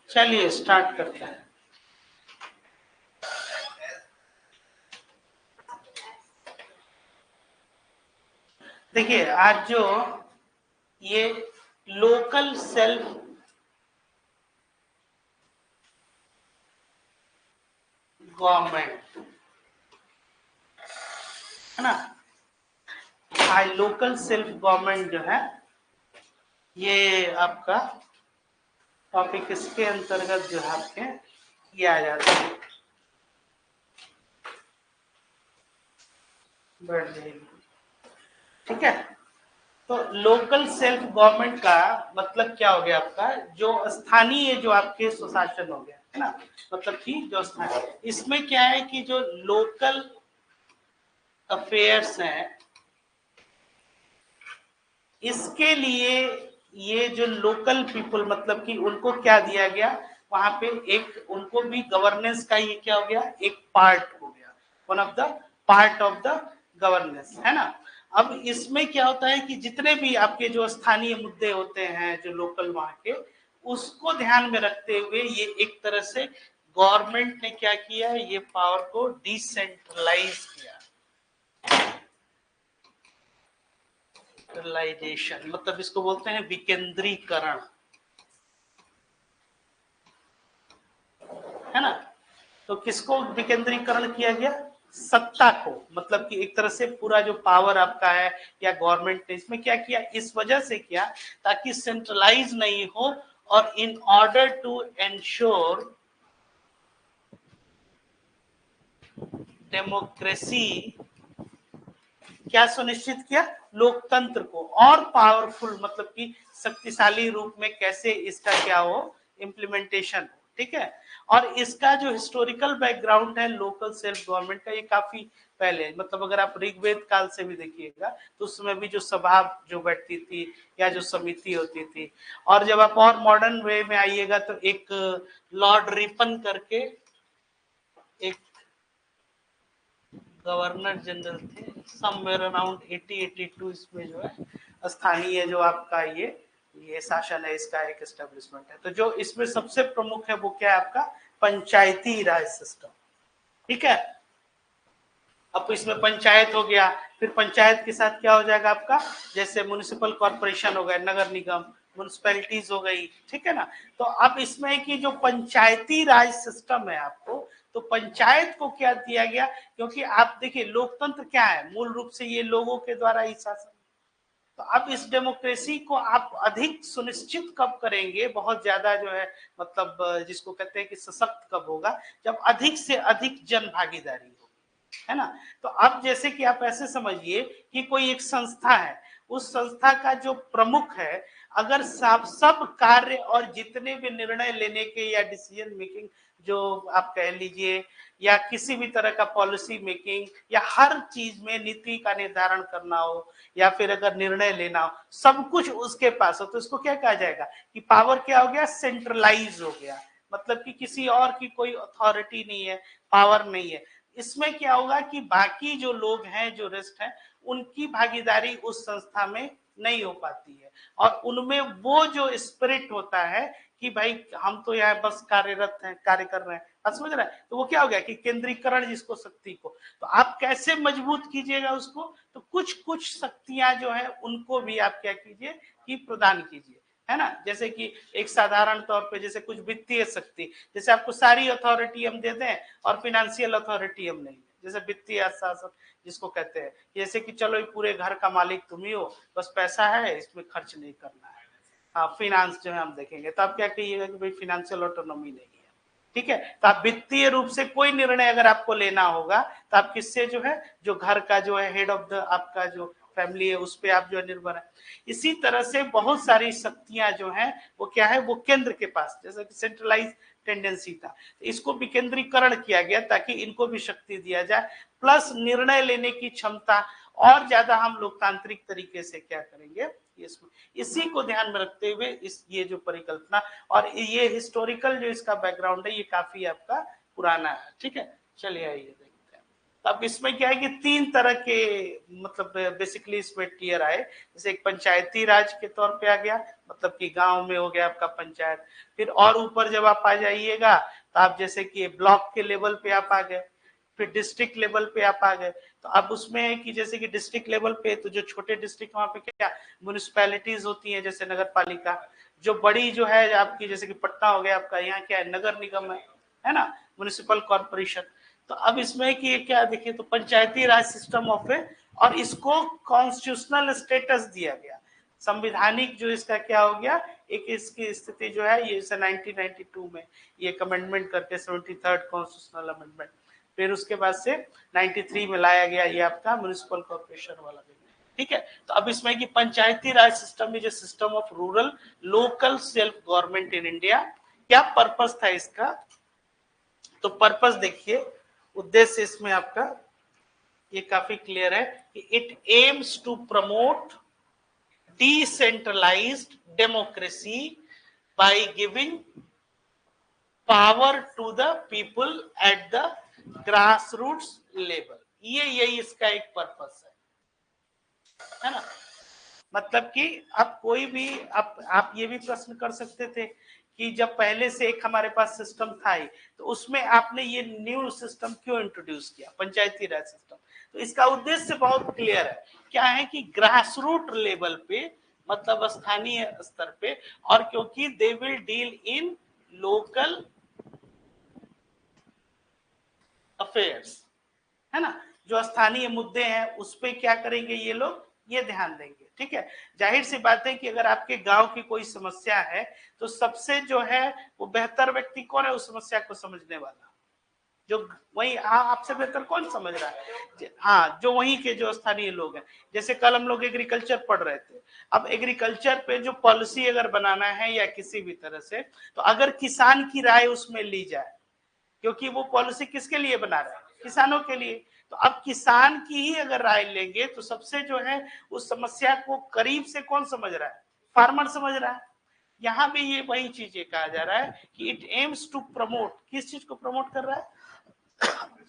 चलिए स्टार्ट करते हैं। देखिए आज जो ये लोकल सेल्फ गवर्नमेंट है ना, आज लोकल सेल्फ गवर्नमेंट जो है ये आपका टॉपिक इसके अंतर्गत जो है आपके किया जाता है। बढ़ जाएगी, ठीक है। तो लोकल सेल्फ गवर्नमेंट का मतलब क्या हो गया आपका, जो स्थानीय जो आपके सुशासन हो गया है ना, मतलब कि जो स्थानीय, इसमें क्या है कि जो लोकल अफेयर्स हैं इसके लिए ये जो लोकल पीपल मतलब कि उनको क्या दिया गया, वहां पे एक उनको भी गवर्नेंस का ये क्या हो गया, एक पार्ट हो गया, one of the part of the governance, है ना। अब इसमें क्या होता है कि जितने भी आपके जो स्थानीय मुद्दे होते हैं जो लोकल वहां के, उसको ध्यान में रखते हुए ये एक तरह से गवर्नमेंट ने क्या किया, ये पावर को डिसेंट्रलाइज किया। सेंट्रलाइजेशन मतलब इसको बोलते हैं विकेंद्रीकरण, है ना। तो किसको विकेंद्रीकरण किया गया, सत्ता को, मतलब कि एक तरह से पूरा जो पावर आपका है या गवर्नमेंट ने इसमें क्या किया, इस वजह से किया ताकि सेंट्रलाइज नहीं हो, और in order to ensure democracy, क्या सुनिश्चित किया, लोकतंत्र को और पावरफुल मतलब कि शक्तिशाली रूप में कैसे इसका क्या हो, इम्प्लीमेंटेशन हो, ठीक है। और इसका जो हिस्टोरिकल बैकग्राउंड है लोकल सेल्फ गवर्नमेंट का, ये काफी पहले, मतलब अगर आप ऋग्वेद काल से भी देखिएगा तो उसमें भी जो सभा जो बैठती थी या जो समिति होती थी, और जब आप और मॉडर्न वे में आइएगा तो एक लॉर्ड रिपन करके एक गवर्नर जनरल थे, समवेयर अराउंड 80-82 इसमें जो है स्थानीय जो आपका ये शासन है इसका एक एस्टेब्लिशमेंट है। तो जो इसमें सबसे प्रमुख है वो क्या है आपका पंचायती राज सिस्टम, ठीक है। अब इसमें पंचायत हो गया, फिर पंचायत के साथ क्या हो जाएगा आपका, जैसे म्युनिसिपल कॉर्पोरेशन हो गया, नगर निगम, म्युनिसिपैलिटीज हो गई, ठीक है ना। तो अब इसमें कि जो पंचायती राज सिस्टम है आपको, तो पंचायत को क्या दिया गया, क्योंकि आप देखिए लोकतंत्र क्या है, मूल रूप से ये लोगों के द्वारा ही शासन। तो अब इस डेमोक्रेसी को आप अधिक सुनिश्चित कब करेंगे, बहुत ज्यादा जो है मतलब जिसको कहते हैं कि सशक्त कब होगा, जब अधिक से अधिक जन भागीदारी होगी, है ना। तो अब जैसे कि आप ऐसे समझिए कि कोई एक संस्था है, उस संस्था का जो प्रमुख है, अगर सब कार्य और जितने भी निर्णय लेने के या डिसीजन मेकिंग जो आप कह लीजिए, या किसी भी तरह का पॉलिसी मेकिंग या हर चीज में नीति का निर्धारण करना हो या फिर अगर निर्णय लेना हो, सब कुछ उसके पास हो, तो इसको क्या कहा जाएगा कि पावर क्या हो गया, सेंट्रलाइज हो गया, मतलब कि किसी और की कोई अथॉरिटी नहीं है, पावर नहीं है। इसमें क्या होगा कि बाकी जो लोग हैं जो रेस्ट हैं उनकी भागीदारी उस संस्था में नहीं हो पाती है, और उनमें वो जो स्पिरिट होता है कि भाई हम तो यहाँ बस कार्यरत हैं, कार्य कर रहे हैं, आप समझ रहे हैं। तो वो क्या हो गया कि केंद्रीकरण जिसको शक्ति को, तो आप कैसे मजबूत कीजिएगा उसको, तो कुछ कुछ शक्तियां जो है उनको भी आप क्या कीजिए कि प्रदान कीजिए, है ना। जैसे कि एक साधारण तौर पे जैसे कुछ वित्तीय शक्ति, जैसे आपको सारी अथॉरिटी हम दे दें और फिनेंशियल अथॉरिटी हम नहीं दें, जैसे वित्तीय शासन जिसको कहते हैं, जैसे कि चलो पूरे घर का मालिक तुम ही हो, बस पैसा है इसमें खर्च नहीं करना है, हाँ फिनांस जो है हम देखेंगे, तो आप क्या कहिएगा कि भाई फिनेंशियल ऑटोनॉमी नहीं है, ठीक है। तो आप वित्तीय रूप से कोई निर्णय अगर आपको लेना होगा तो आप किससे जो है, जो घर का जो है हेड ऑफ द आपका जो फैमिली है उस पर आप जो है निर्भर है। इसी तरह से बहुत सारी शक्तियां जो है वो क्या है, वो केंद्र के पास, जैसे कि सेंट्रलाइज टेंडेंसी था, इसको विकेंद्रीकरण किया गया ताकि इनको भी शक्ति दिया जाए, प्लस निर्णय लेने की क्षमता और ज्यादा हम लोकतांत्रिक तरीके से क्या करेंगे इसमें, इसी को ध्यान में रखते हुए इस ये जो परिकल्पना और ये हिस्टोरिकल जो इसका बैकग्राउंड है ये काफी आपका पुराना है, ठीक है। चलिए आइए देखते हैं। तो अब इसमें क्या है कि 3 तरह के मतलब बेसिकली इसमें टियर आए। जैसे एक पंचायती राज के तौर पे आ गया, मतलब कि गांव में हो गया आपका पंचायत। फिर और ऊपर जब आप आ जाइएगा तो आप जैसे कि ब्लॉक के लेवल पे आप आ गए, फिर डिस्ट्रिक्ट लेवल पे आप आ गए। तो अब उसमें है कि जैसे कि डिस्ट्रिक्ट लेवल पे तो जो छोटे डिस्ट्रिक्ट वहां पे क्या म्यूनिसिपैलिटीज होती है, जैसे नगर पालिका। जो बड़ी जो है आपकी जैसे कि पटना हो गया आपका, यहाँ क्या है नगर निगम है ना, म्यूनिसिपल कॉर्पोरेशन। तो अब इसमें कि क्या देखिए तो पंचायती राज सिस्टम ऑफ है, और इसको कॉन्स्टिट्यूशनल स्टेटस दिया गया, संविधानिक जो इसका क्या हो गया, एक इसकी स्थिति जो है ये 1992 में ये अमेंडमेंट करके 73rd कॉन्स्टिट्यूशनल अमेंडमेंट, फिर उसके बाद से 93 में लाया गया ये आपका म्युनिसिपल कॉर्पोरेशन वाला बिल। ठीक है, तो अब इसमें कि Panchayati Raj system is a system of rural local self government in India. क्या पर्पस था इसका, तो पर्पस देखिए, उद्देश्य इसमें आपका ये काफी क्लियर है कि it aims to promote decentralised democracy by giving power to the people at the grass roots level. ये यही इसका एक पर्पस है ना। मतलब कि आप कोई भी आप ये भी प्रश्न कर सकते थे कि जब पहले से एक हमारे पास सिस्टम था ही, तो उसमें आपने ये न्यू सिस्टम क्यों इंट्रोड्यूस किया, पंचायती राज सिस्टम। तो इसका उद्देश्य बहुत क्लियर है, क्या है कि ग्रास रूट लेवल पे, मतलब स्थानीय स्तर पे, और क्योंकि they will deal in local affairs, है ना, जो स्थानीय मुद्दे हैं उस पे क्या करेंगे ये लोग, ये ध्यान देंगे। ठीक है, जाहिर सी बात है कि अगर आपके गांव की कोई समस्या है तो सबसे जो है वो बेहतर व्यक्ति कौन है उस समस्या को समझने वाला, जो वही आपसे बेहतर कौन समझ रहा है, हाँ जो वहीं के जो स्थानीय लोग हैं। जैसे कल हम लोग एग्रीकल्चर पढ़ रहे थे, अब एग्रीकल्चर पे जो पॉलिसी अगर बनाना है या किसी भी तरह से, तो अगर किसान की राय उसमें ली जाए, क्योंकि वो पॉलिसी किसके लिए बना रहा है, किसानों के लिए। तो अब किसान की ही अगर राय लेंगे तो सबसे जो है उस समस्या को करीब से कौन समझ रहा है, फार्मर समझ रहा है। यहाँ भी ये वही चीजें कहा जा रहा है कि इट एम्स टू प्रमोट, किस चीज को प्रमोट कर रहा है,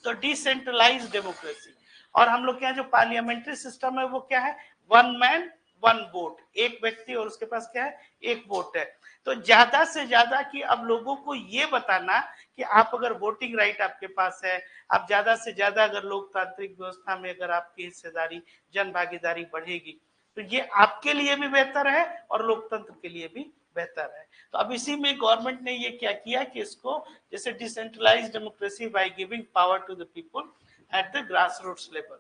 तो डिसेंट्रलाइज डेमोक्रेसी। और हम लोग के यहाँ जो पार्लियामेंट्री सिस्टम है वो क्या है, वन मैन वन वोट, एक व्यक्ति और उसके पास क्या है, एक वोट है। तो ज्यादा से ज्यादा कि अब लोगों को ये बताना कि आप अगर वोटिंग राइट आपके पास है, आप ज्यादा से ज्यादा अगर लोकतांत्रिक व्यवस्था में अगर आपकी हिस्सेदारी जन भागीदारी बढ़ेगी तो ये आपके लिए भी बेहतर है और लोकतंत्र के लिए भी बेहतर है। तो अब इसी में गवर्नमेंट ने ये क्या किया कि इसको जैसे decentralise democracy by giving power to the people at the grass roots level.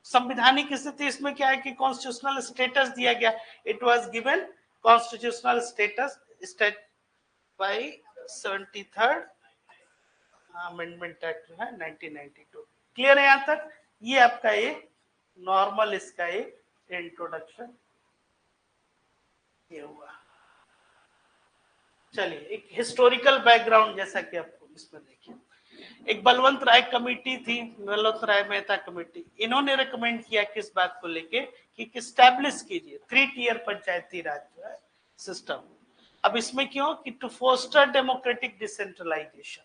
संवैधानिक स्थिति इसमें क्या है कि कॉन्स्टिट्यूशनल स्टेटस दिया गया, it was given constitutional status state by 73rd amendment act जो है 1992। क्लियर है यहां तक, ये आपका एक नॉर्मल इसका एक इंट्रोडक्शन ये हुआ। चलिए एक हिस्टोरिकल बैकग्राउंड जैसा कि आपको इसमें देखिए, एक बलवंत राय कमेटी थी, बलवंत राय मेहता कमेटी, इन्होंने रिकमेंड किया किस बात को लेके कि एस्टैब्लिश कीजिए 3 टियर पंचायती राज जो है सिस्टम। अब इसमें क्यों कि टू फोस्टर डेमोक्रेटिक डिसेंट्रलाइजेशन,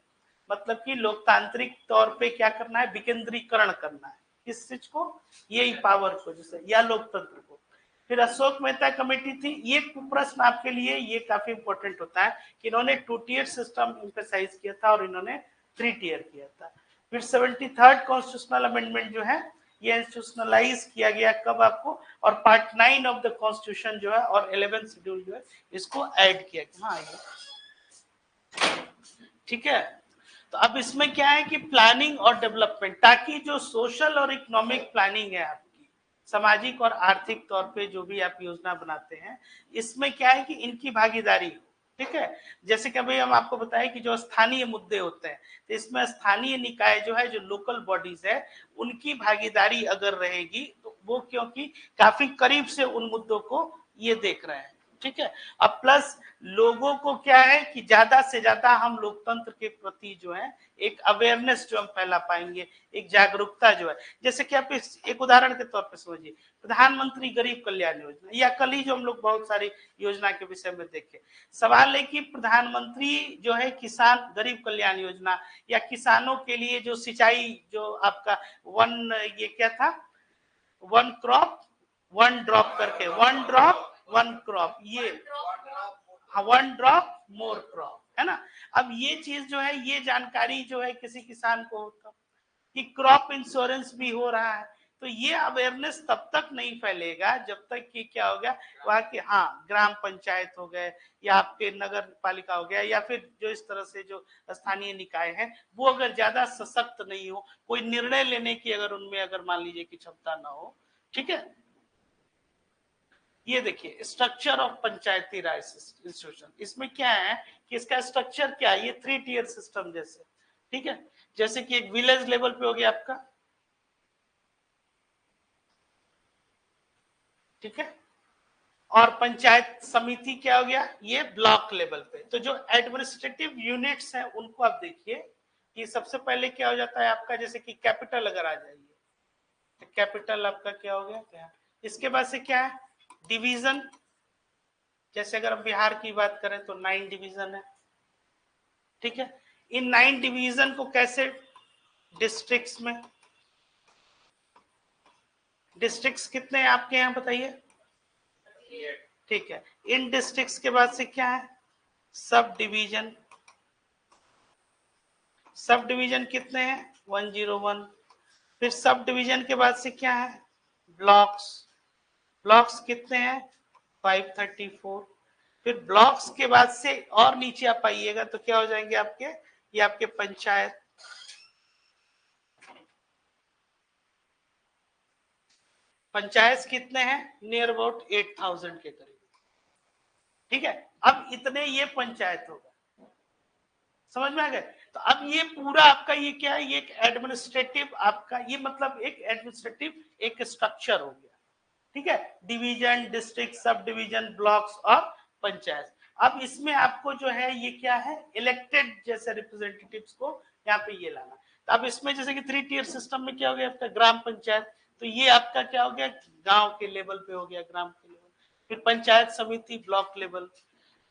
मतलब कि लोकतांत्रिक तौर पे क्या करना है, विकेंद्रीकरण करना है, किस चीज को, यही पावर को जैसे या लोकतंत्र को। फिर अशोक मेहता कमेटी थी, ये प्रश्न आपके लिए ये काफी इंपॉर्टेंट होता है कि इन्होंने 2 टियर सिस्टम एम्फसाइज किया था और इन्होंने 3 टियर किया था। फिर 73rd कॉन्स्टिट्यूशनल अमेंडमेंट जो है ये इंस्टीट्यूशनलाइज किया गया कब आपको, और पार्ट 9 ऑफ द कॉन्स्टिट्यूशन जो है और 11th शेड्यूल जो है इसको ऐड किया गया। हाँ ये ठीक है, तो अब इसमें क्या है कि प्लानिंग और डेवलपमेंट, ताकि जो सोशल और इकोनॉमिक प्लानिंग है आपकी, सामाजिक और आर्थिक तौर पे जो भी आप योजना बनाते हैं, इसमें क्या है कि इनकी भागीदारी हो। ठीक है, जैसे कि अभी हम आपको बताएं कि जो स्थानीय मुद्दे होते हैं तो इसमें स्थानीय निकाय जो है, जो लोकल बॉडीज है, उनकी भागीदारी अगर रहेगी तो वो क्योंकि काफी करीब से उन मुद्दों को ये देख रहे हैं। ठीक है। अब प्लस लोगों को क्या है कि ज्यादा से ज्यादा हम लोकतंत्र के प्रति जो है एक अवेयरनेस जो हम फैला पाएंगे, एक जागरूकता जो है, जैसे कि आप एक उदाहरण के तौर पर समझिए, प्रधानमंत्री गरीब कल्याण योजना, या कल ही जो हम लोग बहुत सारी योजना के विषय में देखे, सवाल है कि प्रधानमंत्री जो है किसान गरीब कल्याण योजना या किसानों के लिए जो सिंचाई जो आपका ये क्या था, वन क्रॉप वन ड्रॉप करके, वन ड्रॉप वन क्रॉप, ये वन ड्रॉप मोर क्रॉप, है ना। अब ये चीज जो है, ये जानकारी जो है किसी किसान को होता कि क्रॉप इंश्योरेंस भी हो रहा है, तो ये अवेयरनेस तब तक नहीं फैलेगा जब तक कि क्या हो गया वहां के, हाँ, ग्राम पंचायत हो गए या आपके नगर पालिका हो गया या फिर जो इस तरह से जो स्थानीय निकाय है, वो अगर ज्यादा सशक्त नहीं हो, कोई निर्णय लेने की अगर उनमें अगर मान लीजिए कि क्षमता ना हो, ठीक है। ये देखिए structure of Panchayati Raj institution, इसमें क्या है कि इसका स्ट्रक्चर क्या है, ये 3 टियर सिस्टम जैसे, ठीक है। जैसे कि एक विलेज लेवल पे हो गया आपका, ठीक है, और पंचायत समिति क्या हो गया, ये ब्लॉक लेवल पे। तो जो एडमिनिस्ट्रेटिव यूनिट्स हैं उनको आप देखिए कि सबसे पहले क्या हो जाता है आपका, जैसे कि कैपिटल अगर आ जाइए तो कैपिटल आपका क्या हो गया, क्या, इसके बाद से क्या है डिवीजन, जैसे अगर हम बिहार की बात करें तो 9 डिवीजन है, ठीक है। इन 9 डिवीजन को कैसे डिस्ट्रिक्ट्स में, डिस्ट्रिक्ट्स कितने हैं आपके यहाँ बताइए, ठीक है। इन डिस्ट्रिक्ट्स के बाद से क्या है सब डिवीजन, सब डिवीजन कितने हैं 101, फिर सब डिवीजन के बाद से क्या है ब्लॉक्स, ब्लॉक्स कितने हैं 534, फिर ब्लॉक्स के बाद से और नीचे आप आइएगा तो क्या हो जाएंगे आपके, ये आपके पंचायत, पंचायत कितने हैं नियर अबाउट 8000 के करीब, ठीक है। अब इतने ये पंचायत होगा, समझ में आ गए। तो अब ये पूरा आपका ये क्या है, ये एक एडमिनिस्ट्रेटिव आपका, ये मतलब एक एडमिनिस्ट्रेटिव एक स्ट्रक्चर हो गया, ठीक है। Division, district, sub division, blocks और पंचायत। अब इसमें आपको जो है ये क्या है इलेक्टेड जैसे रिप्रेजेंटेटिव्स को यहाँ पे ये लाना। तो अब इसमें जैसे कि 3 टियर सिस्टम में क्या हो गया आपका ग्राम पंचायत, तो ये आपका क्या हो गया गांव के लेवल पे हो गया, ग्राम के लेवल, फिर पंचायत समिति ब्लॉक लेवल,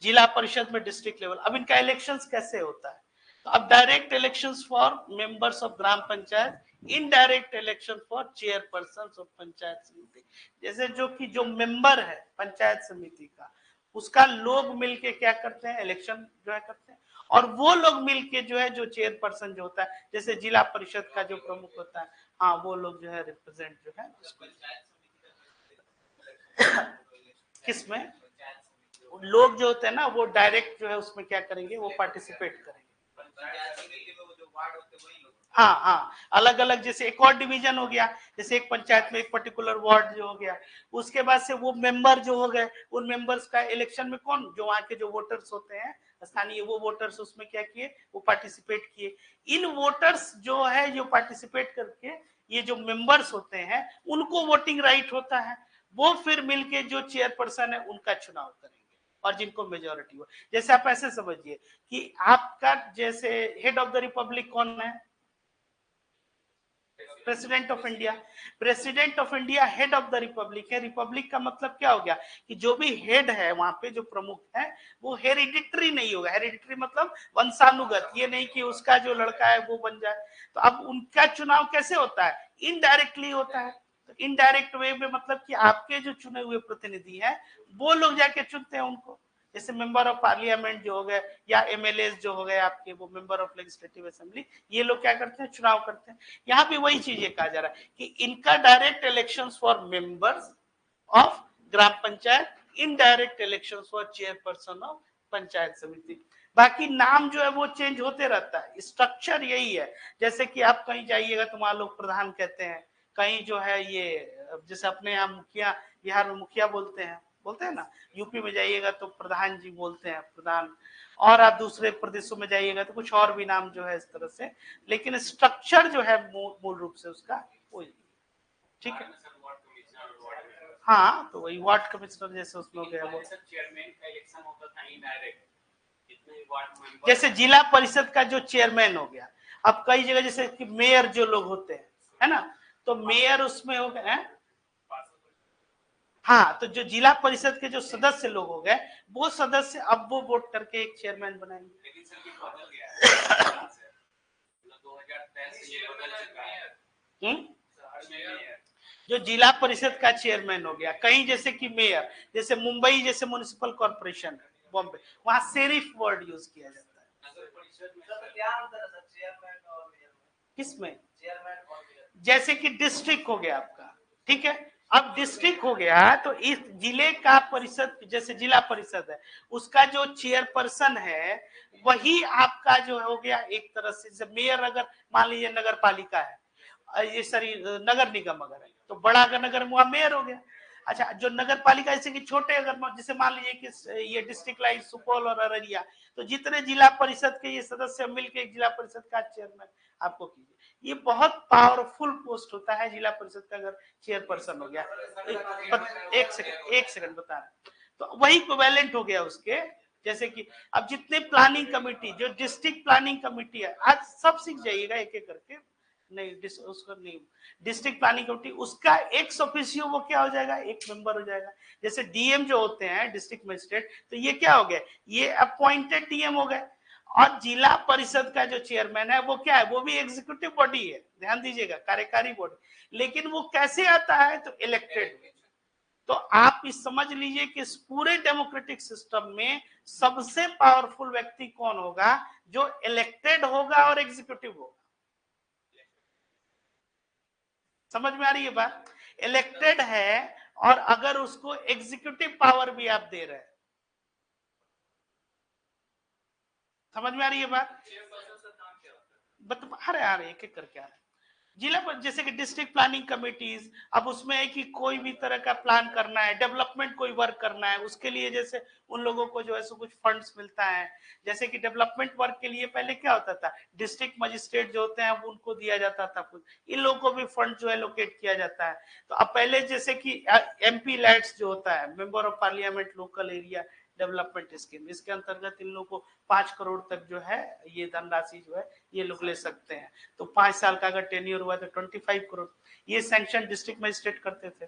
जिला परिषद में डिस्ट्रिक्ट लेवल। अब इनका इलेक्शंस कैसे होता है, तो अब direct elections for members of gram panchayat, indirect election for chairperson of panchayat समिति। जैसे जो कि जो मेंबर है पंचायत समिति का, उसका लोग मिलके क्या करते हैं इलेक्शन जो है करते हैं, और वो लोग मिलके जो है जो चेयरपर्सन जो होता है, जैसे जिला परिषद का जो प्रमुख होता है, हाँ वो लोग जो है रिप्रेजेंट जो है किसमें, लोग जो होते हैं ना वो डायरेक्ट जो है उसमें क्या करेंगे वो पार्टिसिपेट करेंगे। हाँ हाँ, अलग अलग, जैसे एक और डिवीजन हो गया, जैसे एक पंचायत में एक पर्टिकुलर वार्ड जो हो गया, उसके बाद से वो मेंबर जो हो गए, उन मेंबर्स का इलेक्शन में कौन, जो वहाँ के जो वोटर्स होते हैं स्थानीय, वो वोटर्स उसमें क्या किए वो पार्टिसिपेट किए। इन वोटर्स जो है जो पार्टिसिपेट करके ये जो मेंबर्स होते हैं उनको वोटिंग राइट होता है, वो फिर मिलके जो चेयरपर्सन है उनका चुनाव करेंगे और जिनको मेजोरिटी हो। जैसे आप ऐसे समझिए कि आपका जैसे हेड ऑफ द रिपब्लिक कौन है, president of India, president of India head of the Republic है। रिपब्लिक का मतलब क्या हो गया कि जो भी हेड है वहां पे जो प्रमुख है वो हेरिडिटरी नहीं होगा, हेरिडिटरी मतलब वंशानुगत, ये नहीं कि उसका जो लड़का है वो बन जाए। तो अब उनका चुनाव कैसे होता है इनडायरेक्टली होता है, तो इनडायरेक्ट वे में मतलब कि आपके जो चुने हुए प्रतिनिधि हैं वो लोग जाके चुनते हैं उनको, जैसे मेंबर ऑफ पार्लियामेंट जो हो गए या एमएलए जो हो गए आपके, वो मेंबर ऑफ लेजिस्लेटिव असेंबली, ये लोग क्या करते हैं चुनाव करते हैं। यहाँ पे वही चीज ये कहा जा रहा है कि इनका direct election for members of gram panchayat, indirect election for chairperson of panchayat समिति। बाकी नाम जो है वो चेंज होते रहता है, स्ट्रक्चर यही है। जैसे कि आप कहीं जाइएगा तो वहां लोग प्रधान कहते हैं, कहीं जो है ये जैसे अपने यहाँ मुखिया, बिहार में मुखिया बोलते हैं ना, यूपी में जाइएगा तो प्रधान जी बोलते हैं प्रधान, और आप दूसरे प्रदेशों में जाइएगा तो कुछ और भी नाम जो है इस तरह से, लेकिन स्ट्रक्चर जो है मूल रूप से उसका वही, ठीक है। हाँ, तो वही वार्ड कमिश्नर जैसे उसमें हो गया वो। चेयरमैन का इलेक्शन होता था इनडायरेक्ट, जितने वार्ड मेंबर जैसे जिला परिषद का जो चेयरमैन हो गया, अब कई जगह जैसे कि मेयर जो लोग होते हैं, है ना, तो मेयर उसमें हो गए, हाँ, तो जो जिला परिषद के जो सदस्य लोग हो गए, वो सदस्य अब वो वोट करके एक चेयरमैन बनाएंगे। लेकिन सर ये बदल गया है 2013 से ये बदल चुका है। जो जिला परिषद का चेयरमैन हो गया, कहीं जैसे कि मेयर, जैसे मुंबई जैसे म्युनिसिपल कॉर्पोरेशन बॉम्बे, वहां सेरिफ वर्ड यूज किया जाता है। किसमें? जैसे कि डिस्ट्रिक्ट हो गया आपका, ठीक है, अब डिस्ट्रिक्ट हो गया तो इस जिले का परिषद, जैसे जिला परिषद है, उसका जो चेयरपर्सन है वही आपका जो हो गया एक तरह से। मेयर अगर मान लीजिए नगर पालिका है, ये सॉरी नगर निगम अगर है, तो बड़ा अगर नगर वहां मेयर हो गया। अच्छा, जो नगर पालिका जैसे कि छोटे अगर जैसे मान लीजिए कि ये डिस्ट्रिक्ट लाइन सुपौल और अररिया, तो जितने जिला परिषद के ये सदस्य मिलकर एक जिला परिषद का चेयरमैन आपको कीजिए। ये बहुत पावरफुल पोस्ट होता है जिला परिषद का अगर चेयरपर्सन हो गया। एक सेकंड बता रहे, तो वही इक्विवेलेंट हो गया उसके। जैसे कि अब जितने प्लानिंग कमेटी, जो डिस्ट्रिक्ट प्लानिंग कमेटी है, आज सब सीख जाइएगा एक एक करके, नहीं उसका नहीं, डिस्ट्रिक्ट प्लानिंग कमेटी उसका एक्स ऑफिशियो वो क्या हो जाएगा, एक मेंबर हो जाएगा। जैसे डीएम जो होते हैं डिस्ट्रिक्ट मजिस्ट्रेट, तो ये क्या हो गया, ये अपॉइंटेड डीएम हो गए। और जिला परिषद का जो चेयरमैन है वो क्या है, वो भी एग्जीक्यूटिव बॉडी है, ध्यान दीजिएगा, कार्यकारी बॉडी, लेकिन वो कैसे आता है, तो इलेक्टेड। तो आप इस समझ लीजिए कि इस पूरे डेमोक्रेटिक सिस्टम में सबसे पावरफुल व्यक्ति कौन होगा, जो इलेक्टेड होगा और एग्जीक्यूटिव होगा। समझ में आ रही है बात? इलेक्टेड है और अगर उसको एग्जीक्यूटिव पावर भी आप दे रहे हैं, समझ में आ रही है बात? अरे यार एक एक करके आ रहे हैं। जिला पर जैसे कि डिस्ट्रिक्ट प्लानिंग कमेटीज, अब उसमें है कि कोई भी तरह का प्लान करना है, डेवलपमेंट कोई वर्क करना है, उसके लिए जैसे उन लोगों को जो है सो कुछ फंड्स मिलता है। जैसे कि डेवलपमेंट वर्क के लिए पहले क्या होता था, डिस्ट्रिक्ट मजिस्ट्रेट जो होते हैं उनको दिया जाता था कुछ, इन लोगों को भी फंड जो है लोकेट किया जाता है। तो अब पहले जैसे कि एमपी लैट्स जो होता है, member of parliament local area development scheme, इसके अंतर्गत इन लोगों को 5 करोड़ तक जो है ये धनराशि जो है ये लोग ले सकते हैं। तो 5 साल का अगर टेन्योर हुआ तो 25 करोड़ ये सैंक्शन डिस्ट्रिक्ट मजिस्ट्रेट करते थे।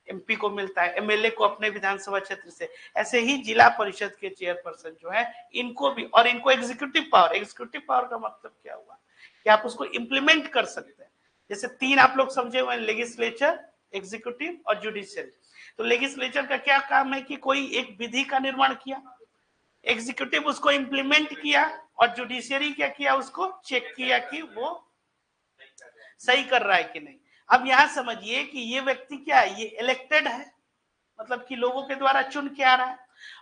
एमपी को मिलता है, एमएलए को अपने विधानसभा क्षेत्र से। ऐसे ही जिला परिषद के चेयरपर्सन जो है इनको भी, और इनको एग्जीक्यूटिव पावर का मतलब क्या हुआ कि आप उसको इंप्लीमेंट कर सकते हैं। जैसे 3 आप लोग समझे हुए, लेजिस्लेचर, एग्जीक्यूटिव और जुडिशियरी। तो लेजिस्लेचर का क्या काम है कि कोई एक विधि का निर्माण किया, एग्जीक्यूटिव उसको इंप्लीमेंट किया, और जुडिशियरी क्या किया, उसको चेक किया कि वो सही कर रहा है कि नहीं। अब यहां समझिए कि ये व्यक्ति क्या है, ये इलेक्टेड है, मतलब कि लोगों के द्वारा चुन के आ रहा है,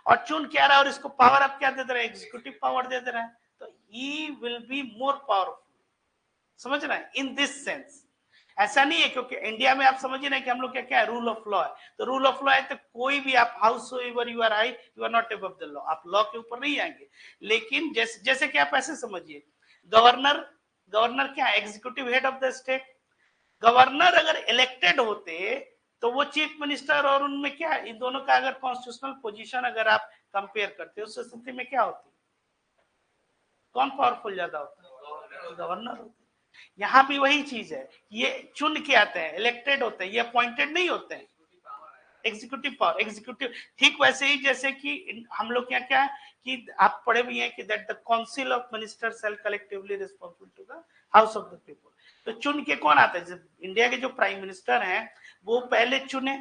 और चुन के आ रहा है, और इसको पावर अब क्या दे दे रहा है, एग्जीक्यूटिव पावर दे दे रहा है। तो he will be more powerful, समझ रहे हैं, इन दिस सेंस। ऐसा नहीं है, क्योंकि इंडिया में आप समझिए ना कि हम लोग क्या क्या है, रूल ऑफ लॉ है। तो रूल ऑफ लॉ है तो कोई भी आप howsoever you are high, you are not above the law, आप लॉ के ऊपर नहीं आएंगे। लेकिन जैसे कि आप ऐसे समझिए, गवर्नर क्या है, executive head of the state. Governor अगर इलेक्टेड होते तो वो चीफ मिनिस्टर, और उनमें क्या इन दोनों का अगर कॉन्स्टिट्यूशनल पोजीशन अगर आप कंपेयर करते, उस स्थिति में क्या होती, कौन पावरफुल ज्यादा होता, गवर्नर होता। यहाँ भी वही चीज है, ये चुन के आते हैं, इलेक्टेड होते हैं, ये अपॉइंटेड नहीं होते हैं। एग्जीक्यूटिव पावर, एग्जीक्यूटिव, ठीक वैसे ही जैसे कि हम लोग क्या क्या है कि आप पढ़े भी हैं कि that the council of minister shall collectively responsible to the house of the people. तो चुन के कौन आता है, इंडिया के जो प्राइम मिनिस्टर हैं वो पहले चुने,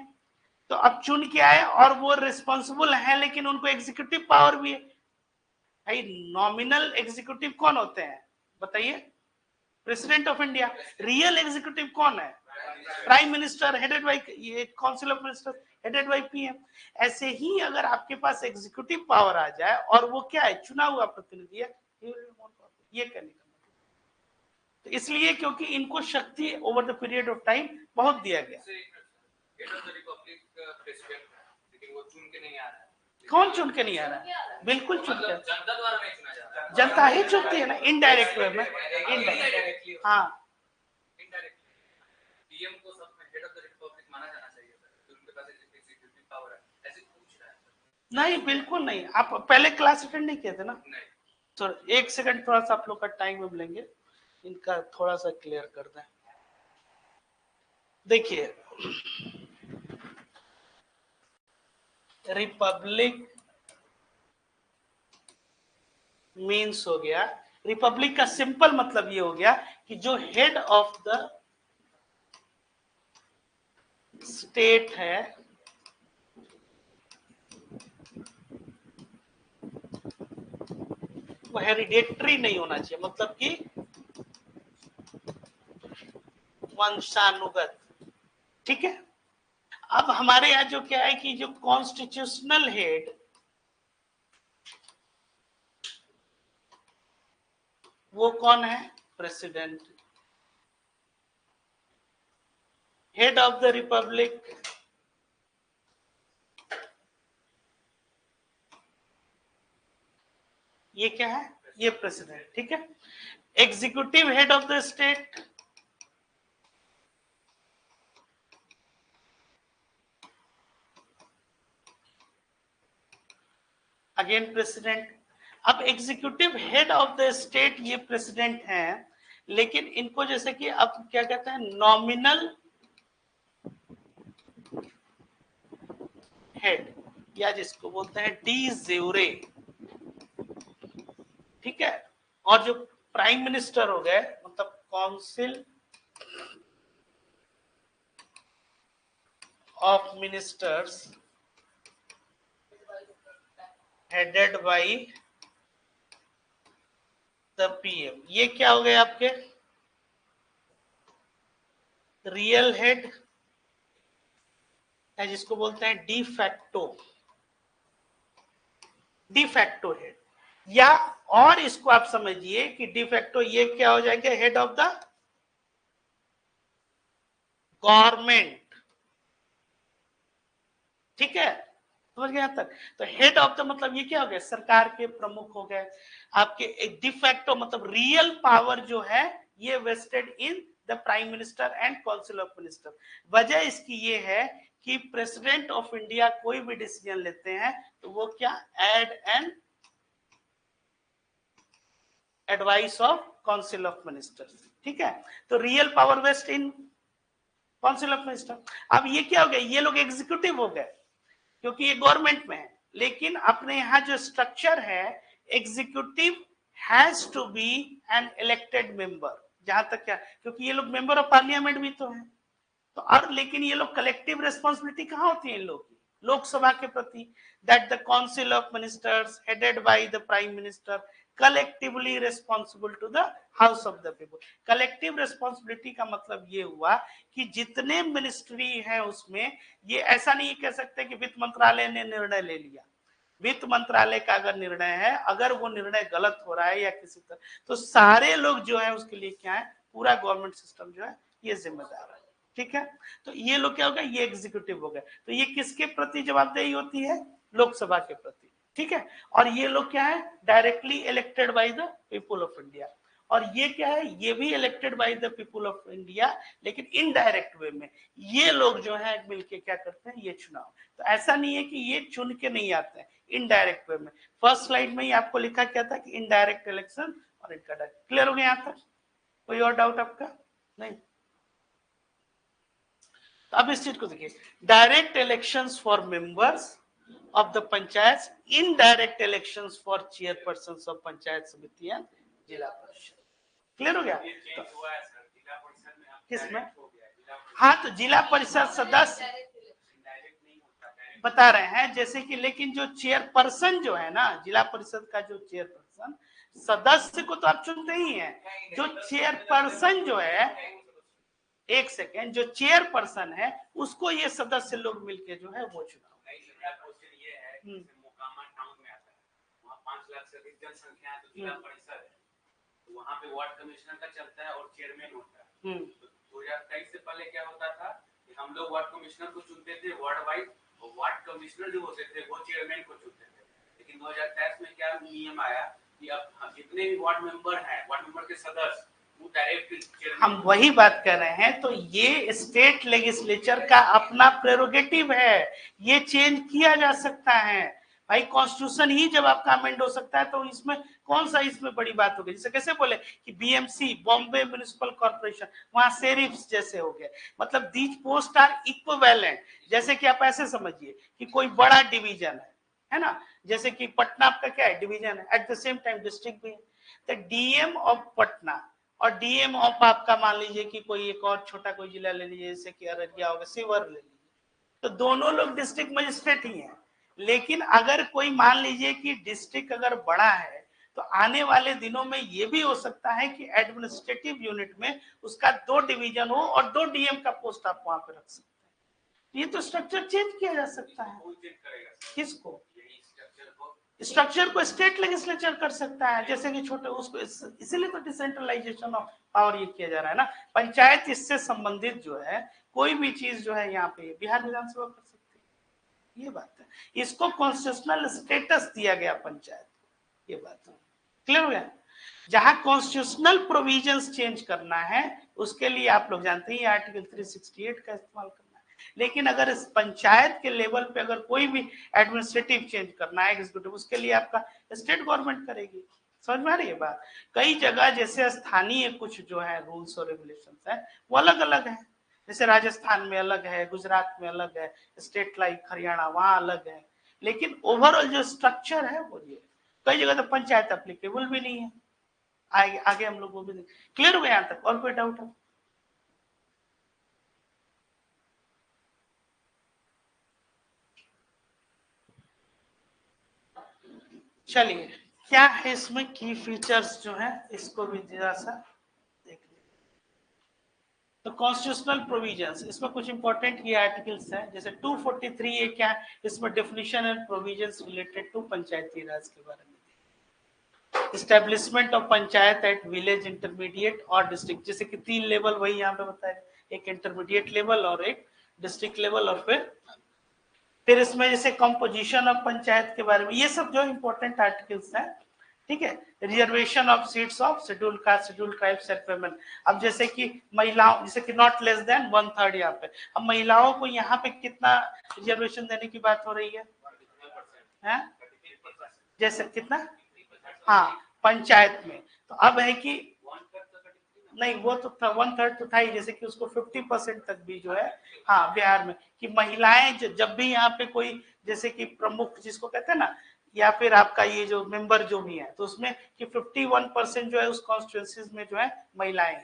तो अब चुन के आए और वो रिस्पॉन्सिबल है, लेकिन उनको एग्जीक्यूटिव पावर भी है। भाई नॉमिनल एग्जीक्यूटिव कौन होते हैं बताइए, president of India. Real executive कौन है, प्राइम मिनिस्टर, हेडेड बाई ये council of minister, headed by PM. ऐसे ही अगर आपके पास एग्जीक्यूटिव पावर आ जाए और वो क्या है, चुना हुआ प्रतिनिधि है, ये कहने का मतलब। तो इसलिए क्योंकि इनको शक्ति over the period of time बहुत दिया गया। कौन चुन के नहीं आ रहा है, बिल्कुल चुन के, जनता द्वारा नहीं चुना जा रहा है, जनता ही चुनती है ना, इनडायरेक्ट वे में, इनडायरेक्टली, हाँ इनडायरेक्टली। पीएम को सब हेड ऑफ द रिपब्लिक माना जाना चाहिए, उनके पास नहीं बिल्कुल नहीं, आप पहले क्लास अटेंड नहीं किए थे ना? नहीं। तो एक सेकंड थोड़ा सा आप लोग का टाइम में लेंगे, इनका थोड़ा सा क्लियर कर दें। देखिए, रिपब्लिक मीन्स हो गया, रिपब्लिक का सिंपल मतलब ये हो गया कि जो हेड ऑफ द स्टेट है वो हेरिडेटरी नहीं होना चाहिए, मतलब कि वंशानुगत। ठीक है, अब हमारे यहाँ जो क्या है कि जो कॉन्स्टिट्यूशनल हेड वो कौन है? President. Head of the republic ये क्या है? ये प्रेसिडेंट। ठीक है, executive head of the state again president. अब executive head of the state ये प्रेसिडेंट हैं, लेकिन इनको जैसे कि अब क्या कहते हैं, नॉमिनल हेड या जिसको बोलते हैं डी ज़्यूरे। ठीक है, और जो प्राइम मिनिस्टर हो गए मतलब council of ministers headed by the PM, ये क्या हो गए आपके? रियल हेड है जिसको बोलते हैं de facto, de facto head. या और इसको आप समझिए कि डी फैक्टो ये क्या हो जाएंगे? Head of the government. ठीक है, समझ गए यहां तक? तो हेड ऑफ द मतलब ये क्या हो गया? सरकार के प्रमुख हो गए आपके। एक डिफैक्टो मतलब रियल पावर जो है ये vested in the prime minister and council of minister. वजह इसकी ये है कि प्रेसिडेंट ऑफ इंडिया कोई भी डिसीजन लेते हैं तो वो क्या? Aid and advice of council of ministers. ठीक है, तो real power vest in council of minister. अब ये क्या हो गया? ये लोग एग्जीक्यूटिव हो गए क्योंकि ये गवर्नमेंट में है, लेकिन अपने यहाँ जो स्ट्रक्चर है, executive has to be an elected member. जहां तक क्या, क्योंकि ये लोग मेंबर ऑफ पार्लियामेंट भी तो है, तो और लेकिन ये लोग कलेक्टिव रिस्पॉन्सिबिलिटी कहां होती है इन लोग की? लोकसभा के प्रति। That the council of ministers headed by the prime minister collectively responsible to the house of the people. Collective responsibility का मतलब ये हुआ कि जितने मिनिस्ट्री है उसमें ये ऐसा नहीं कह सकते कि वित्त मंत्रालय ने निर्णय ले लिया। वित्त मंत्रालय का अगर निर्णय है, अगर वो निर्णय गलत हो रहा है या किसी तरह, तो सारे लोग जो है उसके लिए क्या है, पूरा गवर्नमेंट सिस्टम जो है ये जिम्मेदार है। ठीक है, तो ये लोग क्या हो गए? ये एग्जीक्यूटिव हो गए। तो ये किसके प्रति जवाबदेही होती है? लोकसभा के प्रति। ठीक है, और ये लोग क्या है? Directly elected by the people of India. और ये क्या है? ये भी elected by the people of India, लेकिन इनडायरेक्ट वे में ये लोग जो है मिलके क्या करते हैं? ये चुनाव। तो ऐसा नहीं है कि ये चुन के नहीं आते हैं, इनडायरेक्ट वे में। फर्स्ट स्लाइड में ही आपको लिखा क्या था कि इनडायरेक्ट इलेक्शन और इनका डायरेक्ट। क्लियर हो गया यहां तक? कोई और डाउट आपका? नहीं? तो अब इस चीज को देखिए, direct elections for members of the panchayat, indirect elections for chairperson of panchayat समिति एंड जिला परिषद। क्लियर हो गया? तो किसमें? हाँ, तो जिला परिषद सदस्य बता रहे हैं जैसे कि, लेकिन जो चेयरपर्सन जो है ना, जिला परिषद का जो चेयरपर्सन, सदस्य को तो आप चुनते ही हैं, जो चेयरपर्सन जो है, एक सेकेंड, जो चेयरपर्सन है उसको ये सदस्य लोग मिलके जो है वो चुनाव। ये है मोकामा टाउन में आता है, वहाँ 5 लाख से अधिक जनसंख्या है, तो जिला परिषद है, तो वहाँ पे वार्ड कमिश्नर का चलता है और चेयरमैन होता है। 2023 से पहले क्या होता था कि हम लोग वार्ड कमिश्नर को चुनते थे वार्ड वाइज, और वार्ड कमिश्नर जो होते थे वो चेयरमैन को चुनते थे। लेकिन 2023 में क्या नियम आया कि अब जितने भी वार्ड मेंबर हैं, वार्ड मेंबर के सदस्य, हम वही बात कर रहे हैं। तो ये स्टेट लेजिस्लेचर का अपना प्रेरोगेटिव है, ये चेंज किया जा सकता है। भाई कॉन्स्टिट्यूशन ही जब आपका अमेंड हो सकता है तो इसमें कौन सा इसमें बड़ी बात होगी। जैसे कैसे बोले कि बीएमसी बॉम्बे म्युनिसिपल कॉर्पोरेशन, वहां शेरिफ्स जैसे हो गए, मतलब दीज पोस्ट आर इक्विवेलेंट। जैसे कि आप ऐसे समझिए कि कोई बड़ा डिवीजन है ना, जैसे कि पटना आपका क्या है, डिवीजन है, at the same time district भी है। तो डीएम ऑफ पटना और डीएम ऑफ आपका मान लीजिए कि कोई एक और छोटा कोई जिला ले लीजिए, जैसे कि अररिया होगा, शिवर ले लीजिए, तो दोनों लोग डिस्ट्रिक्ट मजिस्ट्रेट ही हैं। लेकिन अगर कोई मान लीजिए कि डिस्ट्रिक्ट अगर बड़ा है तो आने वाले दिनों में ये भी हो सकता है कि एडमिनिस्ट्रेटिव यूनिट में उसका 2 डिवीजन हो और 2 डीएम का पोस्ट आप वहां पे रख सकते हैं। ये तो स्ट्रक्चर चेंज किया जा सकता है। किसको? स्ट्रक्चर को स्टेट लेजिस्लेचर कर सकता है, जैसे कि छोटे उसको, इसीलिए तो डिसेंट्रलाइजेशन ऑफ पावर ये किया जा रहा है ना। पंचायत इससे संबंधित जो है कोई भी चीज जो है यहाँ पे बिहार विधानसभा कर सकती है, ये बात है। इसको कॉन्स्टिट्यूशनल स्टेटस दिया गया पंचायत, ये बात है। क्लियर हो गया? जहां कॉन्स्टिट्यूशनल प्रोविजंस चेंज करना है उसके लिए आप लोग जानते हैं आर्टिकल 368 का इस्तेमाल करना है। लेकिन अगर इस पंचायत के लेवल पे अगर कोई भी एडमिनिस्ट्रेटिव चेंज करना है एग्जीक्यूटिव, उसके लिए आपका स्टेट गवर्नमेंट करेगी। समझ में आ रही है बात? कई जगह जैसे स्थानीय कुछ जो है रूल्स और रेगुलेशंस है वो अलग अलग है, जैसे राजस्थान में अलग है, गुजरात में अलग है, स्टेट लाइक हरियाणा वहां अलग है, लेकिन ओवरऑल जो स्ट्रक्चर है वो ये। कई जगह तो पंचायत एप्लीकेबल भी नहीं है। आगे हम लोग वो भी क्लियर हो गया यहां तक, और कोई डाउट है? चलिए, क्या है इसमें की फीचर्स जो है इसको भी जरा सा देख लीजिए। तो कॉन्स्टिट्यूशनल प्रोविजंस, इसमें कुछ इंपॉर्टेंट ये आर्टिकल्स हैं, जैसे 243 ये क्या है, इसमें definition and provisions related to Panchayati Raj के बारे में। Establishment of panchayat at village, intermediate और डिस्ट्रिक्ट, जैसे कि 3 लेवल वही यहाँ पे बताया, एक इंटरमीडिएट लेवल और एक डिस्ट्रिक्ट लेवल, और फिर इसमें जैसे कंपोजिशन ऑफ पंचायत के बारे में, ये सब जो इंपॉर्टेंट आर्टिकल्स हैं। ठीक है, reservation of seats of schedule caste, schedule tribe, self payment. अब जैसे कि महिलाओं, जैसे कि नॉट लेस देन 1/3 यहाँ पे, अब महिलाओं को यहाँ पे कितना रिजर्वेशन देने की बात हो रही है? जैसे कितना? हाँ, पंचायत में तो अब है कि नहीं, वो तो 1/3 तो था ही, जैसे कि उसको 50% तक भी जो है, हाँ बिहार में, कि महिलाएं जब भी यहाँ पे कोई जैसे कि प्रमुख जिसको कहते हैं ना, या फिर आपका ये जो मेंबर जो भी है, तो उसमें कि 51% जो है उस कॉन्स्टिट्यूएंसीज में जो है महिलाएं।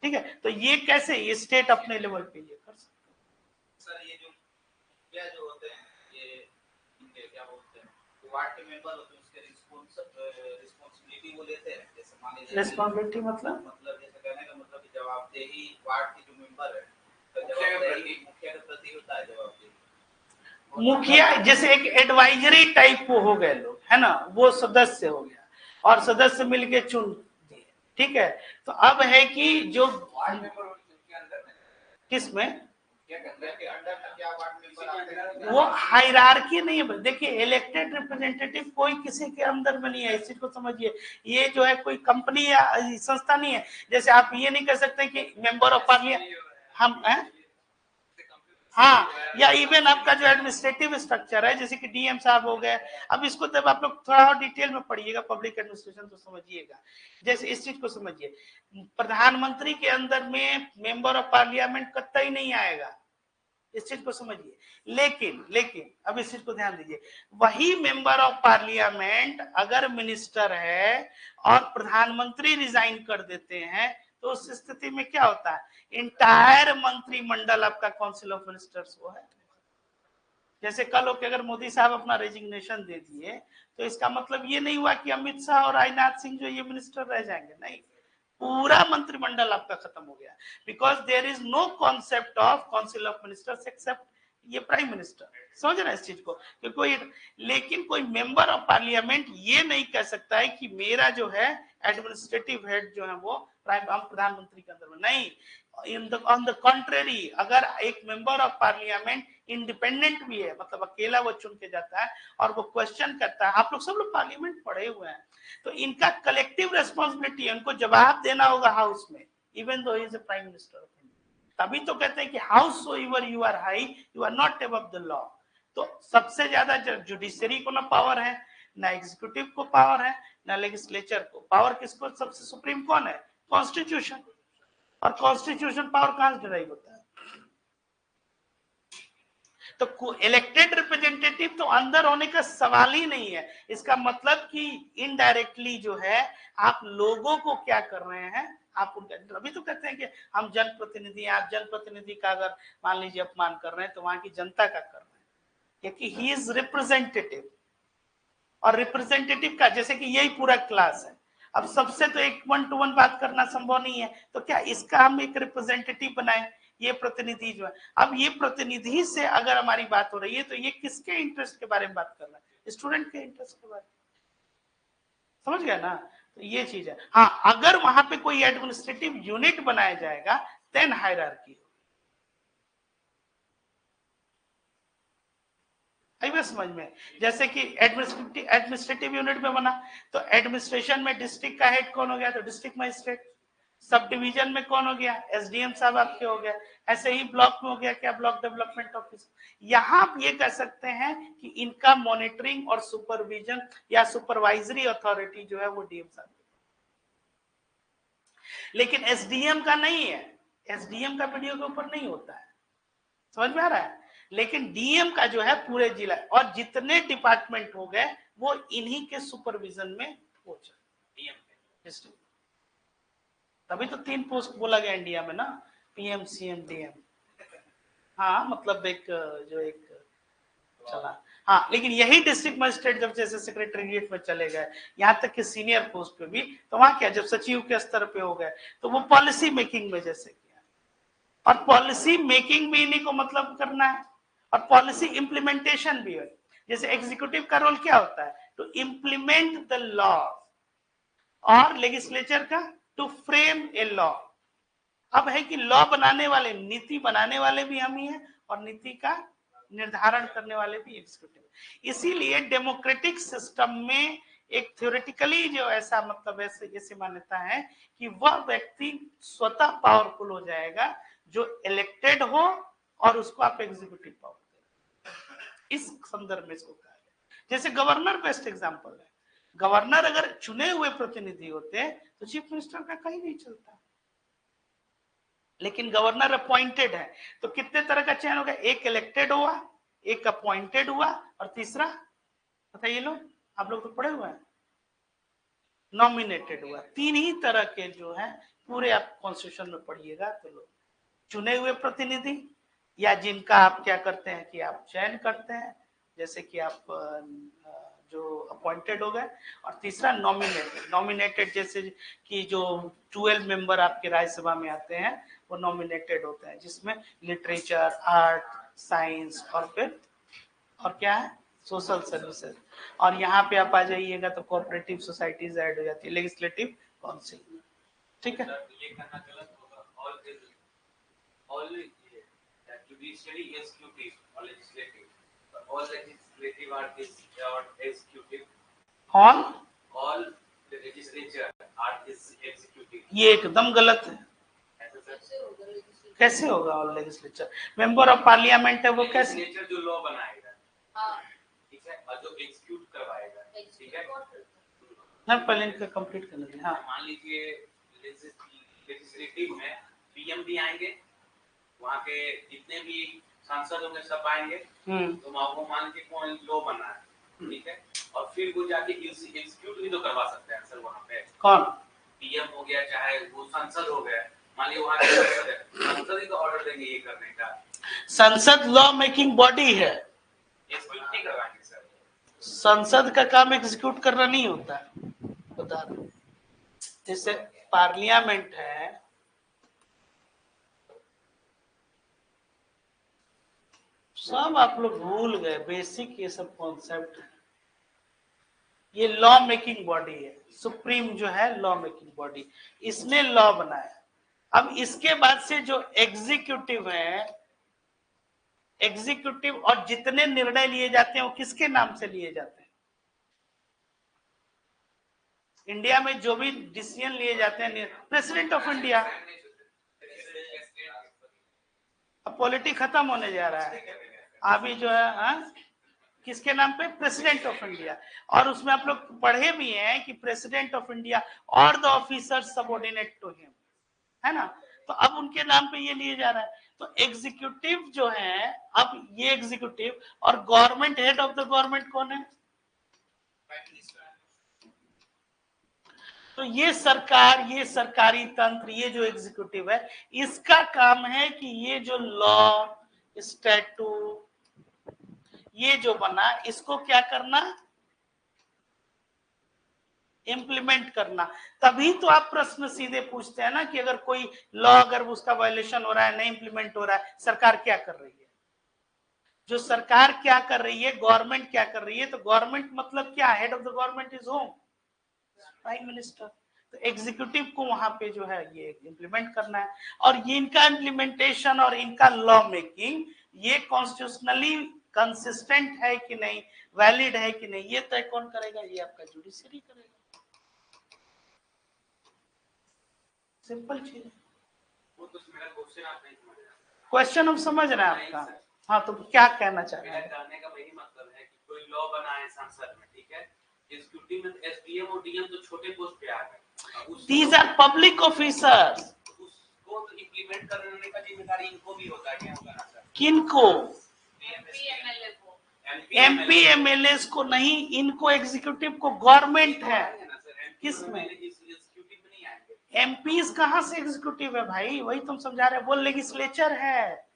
ठीक है, तो ये कैसे ये स्टेट अपने लेवल पे ये कर सकते हैं। सर ये जो क्या जो होते हैं ये इनके क्या बोलते हैं वार्ड के मेंबर होते हैं, उसके रिस्पांसिबिलिटी वो लेते हैं, जैसे मान लीजिए रिस्पांसिबिलिटी मतलब जैसे कहने का मतलब जवाबदेही वार्ड के जो मेंबर है तो जवाबदेही मुखिया के प्रति होता है। जवाबदेही मुखिया जैसे एक एडवाइजरी टाइप वो हो गए लोग, है ना, वो सदस्य हो गया और सदस्य मिलके चुन दिए। ठीक है, तो अब है कि जो किसमें वो हायरार्की नहीं है। देखिए, इलेक्टेड रिप्रेजेंटेटिव कोई किसी के अंदर में नहीं है, इस चीज को समझिए। ये जो है कोई कंपनी या संस्था नहीं है। जैसे आप ये नहीं कह सकते कि मेंबर ऑफ पार्लियामेंट हम है, हाँ, या इवन आपका जो एडमिनिस्ट्रेटिव स्ट्रक्चर है, जैसे कि डीएम साहब हो गए। अब इसको जब आप लोग थोड़ा और डिटेल में पढ़िएगा पब्लिक एडमिनिस्ट्रेशन तो समझिएगा। जैसे इस चीज को समझिए, प्रधानमंत्री के अंदर में मेंबर ऑफ पार्लियामेंट कतई नहीं आएगा, इस चीज को समझिए। लेकिन अब इस चीज को ध्यान दीजिए, वही मेंबर ऑफ पार्लियामेंट अगर मिनिस्टर है और प्रधानमंत्री रिजाइन कर देते हैं तो उस स्थिति में क्या होता है, इंटायर मंत्रिमंडल आपका काउंसिल ऑफ मिनिस्टर्स वो है। जैसे कल हो कि अगर मोदी साहब अपना रेजिग्नेशन दे दिए तो इसका मतलब ये नहीं हुआ कि अमित शाह और राजनाथ सिंह जो ये मिनिस्टर रह जाएंगे, नहीं, पूरा मंत्रिमंडल आपका खत्म हो गया। Because there is no concept of council of ministers except ये प्राइम मिनिस्टर। समझ रहे हैं इस चीज को कि कोई, लेकिन कोई मेंबर ऑफ पार्लियामेंट ये नहीं कह सकता है कि मेरा जो है एडमिनिस्ट्रेटिव हेड जो है वो प्रधानमंत्री के अंदर में नहीं। ऑन द कॉन्ट्रेरी, अगर एक मेंबर ऑफ पार्लियामेंट इंडिपेंडेंट भी है, मतलब अकेला वो चुन के जाता है और वो क्वेश्चन करता है, आप लोग सब लोग पार्लियामेंट पढ़े हुए हैं, तो इनका कलेक्टिव रेस्पॉन्सिबिलिटी है, उनको जवाब देना होगा हाउस में, even though is prime minister of India. तभी तो कहते हैं कि howsoever you are high, you are not above the law. तो सबसे ज्यादा जुडिशरी को ना पावर है, ना एग्जीक्यूटिव को पावर है, ना लेजिस्लेचर को पावर। किसको सबसे सुप्रीम कौन है? कॉन्स्टिट्यूशन। और कॉन्स्टिट्यूशन पावर कहां से डिराइव होता है? तो इलेक्टेड रिप्रेजेंटेटिव तो अंदर होने का सवाल ही नहीं है। इसका मतलब कि इनडायरेक्टली जो है आप लोगों को क्या कर रहे हैं, आप उनका, अभी तो कहते हैं कि हम जनप्रतिनिधि हैं, आप जनप्रतिनिधि का अगर मान लीजिए अपमान कर रहे हैं तो वहां की जनता का कर रहे हैं, क्योंकि ही इज रिप्रेजेंटेटिव। और रिप्रेजेंटेटिव का जैसे कि यही पूरा क्लास है, अब सबसे तो एक 1 to 1 बात करना संभव नहीं है, तो क्या इसका हम एक रिप्रेजेंटेटिव बनाए, ये प्रतिनिधि जो है। अब ये प्रतिनिधि से अगर हमारी बात हो रही है तो ये किसके इंटरेस्ट के बारे में बात कर रहा है? स्टूडेंट के इंटरेस्ट के बारे में। समझ गया ना? तो ये चीज है। हाँ, अगर वहां पे कोई एडमिनिस्ट्रेटिव यूनिट बनाया जाएगा देन हायरार्की। समझ में? जैसे कि एडमिनिस्ट्रेटिव यूनिट में बना तो एडमिनिस्ट्रेशन में डिस्ट्रिक्ट का हेड कौन हो गया? तो डिस्ट्रिक्ट मजिस्ट्रेट। सब डिवीजन में कौन हो गया? एसडीएम साहब आपके हो गया। ऐसे ही ब्लॉक में हो गया क्या? Block development office. यहां आप ये कह सकते हैं कि इनका मॉनिटरिंग और सुपरविजन या सुपरवाइजरी अथॉरिटी जो है वो डीएम साहब, लेकिन एसडीएम का नहीं है। एसडीएम का वीडियो के ऊपर नहीं होता है। समझ में आ रहा है? लेकिन डीएम का जो है पूरे जिला, और जितने डिपार्टमेंट हो गए वो इन्हीं के सुपरविजन में हो जाए। डिस्ट्रिक्ट, तभी तो 3 पोस्ट बोला गया इंडिया में ना, पीएम सीएम डीएम। हाँ, मतलब एक जो एक चला। हाँ, लेकिन यही डिस्ट्रिक्ट मजिस्ट्रेट जब जैसे सेक्रेटरीट में चले गए, यहाँ तक कि सीनियर पोस्ट पे भी, तो वहां क्या, जब सचिव के स्तर पे हो गए तो वो पॉलिसी मेकिंग में जैसे किया, और पॉलिसी मेकिंग भी इन्हीं को मतलब करना है, और पॉलिसी इंप्लीमेंटेशन भी है। जैसे एग्जीक्यूटिव का रोल क्या होता है? टू इंप्लीमेंट द लॉ, और लेजिस्लेचर का टू फ्रेम ए लॉ। अब है कि लॉ बनाने वाले, नीति बनाने वाले भी हम ही हैं, और नीति का निर्धारण करने वाले भी एग्जीक्यूटिव। इसीलिए डेमोक्रेटिक सिस्टम में एक थ्योरेटिकली जो ऐसा मतलब ऐसे मान्यता है कि वह व्यक्ति स्वतः पावरफुल हो जाएगा जो इलेक्टेड हो, और उसको आप एग्जीक्यूटिव पावर दें। इस संदर्भ में इसको कहा गया। जैसे गवर्नर बेस्ट एग्जांपल है। गवर्नर अगर चुने हुए प्रतिनिधि होते तो चीफ मिनिस्टर का कहीं नहीं चलता, लेकिन गवर्नर अपॉइंटेड है, तो कितने तरह का चयन होगा? एक इलेक्टेड हुआ, एक अपॉइंटेड हुआ, और तीसरा बताइए लोग, आप लोग तो पढ़े हुए हैं, नॉमिनेटेड हुआ। 3 ही तरह के जो है पूरे आप कॉन्स्टिट्यूशन में पढ़िएगा तो लोग चुने हुए प्रतिनिधि, या जिनका आप क्या करते हैं कि आप चयन करते हैं, जैसे कि आप जो अपॉइंटेड हो गए, और तीसरा नॉमिनेटेड। नॉमिनेटेड जैसे कि जो 12 मेंबर आपके राज्यसभा में आते हैं वो नॉमिनेटेड होते हैं, जिसमें लिटरेचर, आर्ट, साइंस, और फिर और क्या है, सोशल सर्विसेज। और यहाँ पे आप आ जाइएगा तो कोऑपरेटिव सोसाइटीज ऐड हो जाती है, लेजिस्लेटिव काउंसिल। ठीक है, ये कहना गलत होगा। All judiciary, executive or legislative, all legislative are this or executive, all the legislature are this executive। ये एकदम गलत है। कैसे होगा? All legislature member of parliament है, वो कैसे? लेजिस्लेचर जो लॉ बनाएगा, ठीक है, और जो एग्जीक्यूट करवाएगा, ठीक है ना। पहले इनका कंप्लीट करना है। हाँ, मान लीजिए लेजिस्लेटिव में पीएम भी आएंगे, वहाँ के जितने भी सांसद होंगे सब आएंगे, तो वो मान के कौन लॉ बना है, ठीक है, और फिर वो जाके एग्जीक्यूट भी तो करवा सकते हैं सर। वहाँ पे कौन? पीएम हो गया, चाहे वो संसद हो गया, मान लीजिए वहाँ के संसद ही तो ऑर्डर देंगे ये करने का। संसद लॉ मेकिंग बॉडी है, एग्जीक्यूट नहीं करवाएंगे सर। संसद का काम एग्जीक्यूट करना नहीं होता है, बता रहा। जैसे पार्लियामेंट है, सब आप लोग भूल गए बेसिक ये सब कॉन्सेप्ट। ये लॉ मेकिंग बॉडी है, सुप्रीम जो है लॉ मेकिंग बॉडी, इसने लॉ बनाया। अब इसके बाद से जो एग्जीक्यूटिव है, एग्जीक्यूटिव और जितने निर्णय लिए जाते हैं वो किसके नाम से लिए जाते हैं? इंडिया में जो भी डिसीजन लिए जाते हैं, प्रेसिडेंट ऑफ इंडिया। अब पॉलिटिक्स खत्म होने जा रहा है, अभी जो है किसके नाम पे? President of India. और उसमें आप लोग पढ़े भी हैं कि प्रेसिडेंट ऑफ इंडिया और the officers subordinate to him, है ना? तो अब उनके नाम पे ये लिए जा रहा है। तो एग्जीक्यूटिव जो है, अब ये एग्जीक्यूटिव और government, head of the government कौन है? तो ये सरकार, ये सरकारी तंत्र, ये जो एग्जीक्यूटिव है, इसका काम है कि ये जो लॉ, स्टैट्यूट, ये जो बना, इसको क्या करना? इम्प्लीमेंट करना। तभी तो आप प्रश्न सीधे पूछते हैं ना कि अगर कोई लॉ, अगर उसका वायलेशन हो रहा है, नहीं इम्प्लीमेंट हो रहा है, सरकार क्या कर रही है? जो सरकार क्या कर रही है, गवर्नमेंट क्या कर रही है? तो गवर्नमेंट मतलब क्या? Head of the government is home, prime minister. तो एग्जीक्यूटिव को वहां पे जो है ये इम्प्लीमेंट करना है। और ये इनका इम्प्लीमेंटेशन और इनका लॉ मेकिंग, ये कॉन्स्टिट्यूशनली कंसिस्टेंट है कि नहीं, वैलिड है कि नहीं, ये तय कौन करेगा? ये आपका जुडिशरी करेगा। सिंपल चीज। वो तो मेरा क्वेश्चन आप नहीं समझ रहे। क्वेश्चन हम समझ रहे हैं आपका। हाँ, तो क्या कहना चाह रहे हैं? मेरा कहने का वही मतलब है कि कोई लॉ बना है संसद में, ठीक है, एग्जीक्यूटिव में एसडीएम और डीएम तो छोटे पोस्ट पे आ गए। These are public officers. उसको तो इम्प्लीमेंट करने का जिम्मेदारी इनको भी होता है क्या? होगा ना सर? किनको? एमपी एमएलए को नहीं, इनको एग्जीक्यूटिव को गवर्नमेंट है। किसमें? एमपीज कहां से एग्जीक्यूटिव है भाई? वही तुम समझा रहे हैं, वो लेजिस्लेचर है।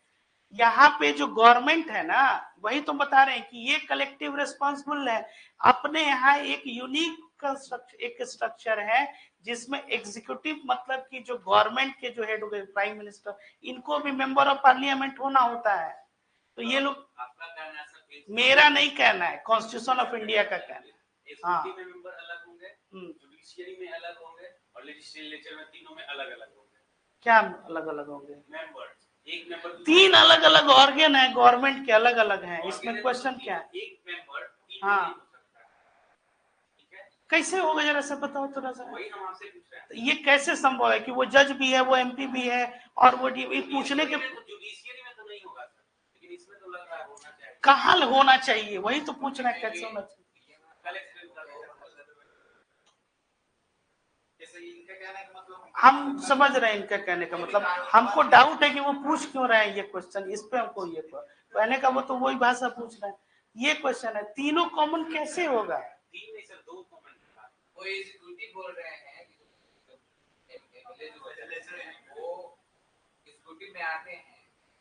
यहाँ पे जो गवर्नमेंट है ना, वही तुम बता रहे हैं कि ये कलेक्टिव रिस्पॉन्सिबल है। अपने यहाँ एक यूनिक एक स्ट्रक्चर है जिसमें एग्जीक्यूटिव मतलब कि जो गवर्नमेंट के जो हेड हो गए, प्राइम मिनिस्टर, इनको भी मेंबर ऑफ पार्लियामेंट होना होता है। तो ये लोग, मेरा नहीं कहना है, कॉन्स्टिट्यूशन ऑफ इंडिया का कहना है। हाँ, मेंबर अलग होंगे, जुडिशियरी में अलग होंगे और लेजिस्लेचर में, तीनों में अलग अलग होंगे। क्या अलग अलग होंगे? मेंबर, एक मेंबर, तीन अलग अलग ऑर्गन है गवर्नमेंट के, अलग अलग हैं। इसमें क्वेश्चन क्या है? एक मेंबर, हाँ, कैसे होगा जरा सा बताओ थोड़ा सा। वही हम आपसे पूछ रहे हैं, ये कैसे संभव है कि वो जज भी है, वो एमपी भी है, और वो पूछने के जुडिशियरी में तो नहीं होगा सर, लेकिन इसमें तो लग रहा है होना चाहिए। कहाँ होना चाहिए? वही तो पूछ रहे हैं, कैसे होना चाहिए? हम समझ रहे हैं इनका कहने का मतलब। हमको डाउट है कि वो पूछ क्यों रहे हैं ये क्वेश्चन, इस पे हमको ये कहने का वो तो वही भाषा पूछ रहे हैं। ये क्वेश्चन है, तीनों कॉमन कैसे होगा? तीन नहीं सर, दो कॉमन। वो एग्जीक्यूटिव बोल रहे हैं, वो एग्जीक्यूटिव में आते हैं।